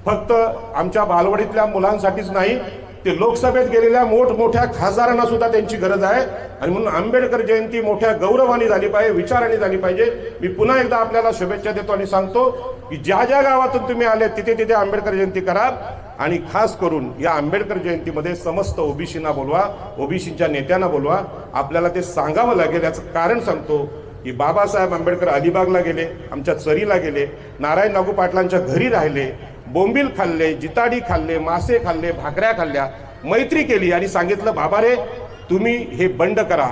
फक्त आमच्या बालवाडीतल्या मुलांसाठीच नाही, ते लोकसभेत गेलेल्या मोठमोठ्या खासदारांना सुद्धा त्यांची गरज आहे. आणि म्हणून आंबेडकर जयंती मोठ्या गौरवाने झाली पाहिजे, विचाराने झाली पाहिजे. मी पुन्हा एकदा आपल्याला शुभेच्छा देतो आणि सांगतो की ज्या ज्या गावातून तुम्ही आले तिथे तिथे आंबेडकर जयंती करा. आणि खास करून या आंबेडकर जयंतीमध्ये समस्त ओबीसींना बोलवा, ओबीसीच्या नेत्यांना बोलवा. आपल्याला ते सांगावं लागेल. याचं कारण सांगतो की बाबासाहेब आंबेडकर अलिबागला गेले, आमच्या चरीला गेले, नारायण नागू पाटलांच्या घरी राहिले, बोंबील खाल्ले, जिताडी खाल्ले, मासे खाल्ले, भाकऱ्या खाल्ल्या, मैत्री केली आणि सांगितलं बाबा रे, तुम्ही हे बंड करा,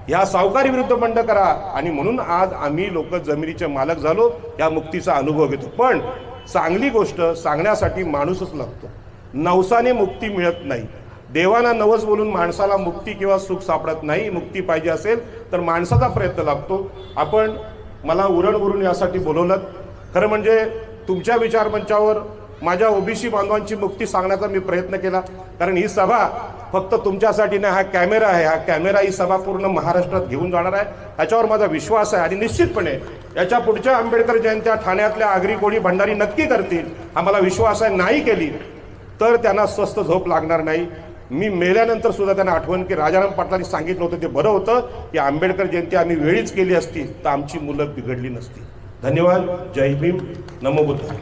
ह्या सावकारी विरुद्ध बंड करा. आणि म्हणून आज आम्ही लोक जमिनीचे मालक झालो, या मुक्तीचा अनुभव घेतो. पण चांगली गोष्ट सांगण्यासाठी माणूसच लागतो, नवसाने मुक्ती मिळत नाही. देवाना नवस बोलून माणसाला मुक्ती किंवा सुख सापडत नाही. मुक्ती पाहिजे असेल तर माणसाचा प्रयत्न लागतो. आपण मला उरणवरून यासाठी बोलवलं. खरं म्हणजे तुमच्या विचारमंचावर माझ्या ओबीसी बांधवांची मुक्ती सांगण्याचा मी प्रयत्न केला, कारण ही सभा फक्त तुमच्यासाठी नाही, हा कॅमेरा आहे, हा कॅमेरा ही सभा पूर्ण महाराष्ट्रात घेऊन जाणार आहे, याच्यावर माझा विश्वास आहे. आणि निश्चितपणे याच्या पुढच्या आंबेडकर जयंत्या ठाण्यातल्या आगरी कोळी भंडारी नक्की करतील, हा मला विश्वास आहे. नाही केली तर त्यांना स्वस्त झोप लागणार नाही. मी मेल्यानंतर सुद्धा त्यांना आठवण की राजाराम पाटलांनी सांगितलं होतं ते बरं होतं की आंबेडकर जयंती आम्ही वेळीच केली असती तर आमची मुलं बिघडली नसती. धन्यवाद. जय भीम. नमो बुद्धाय.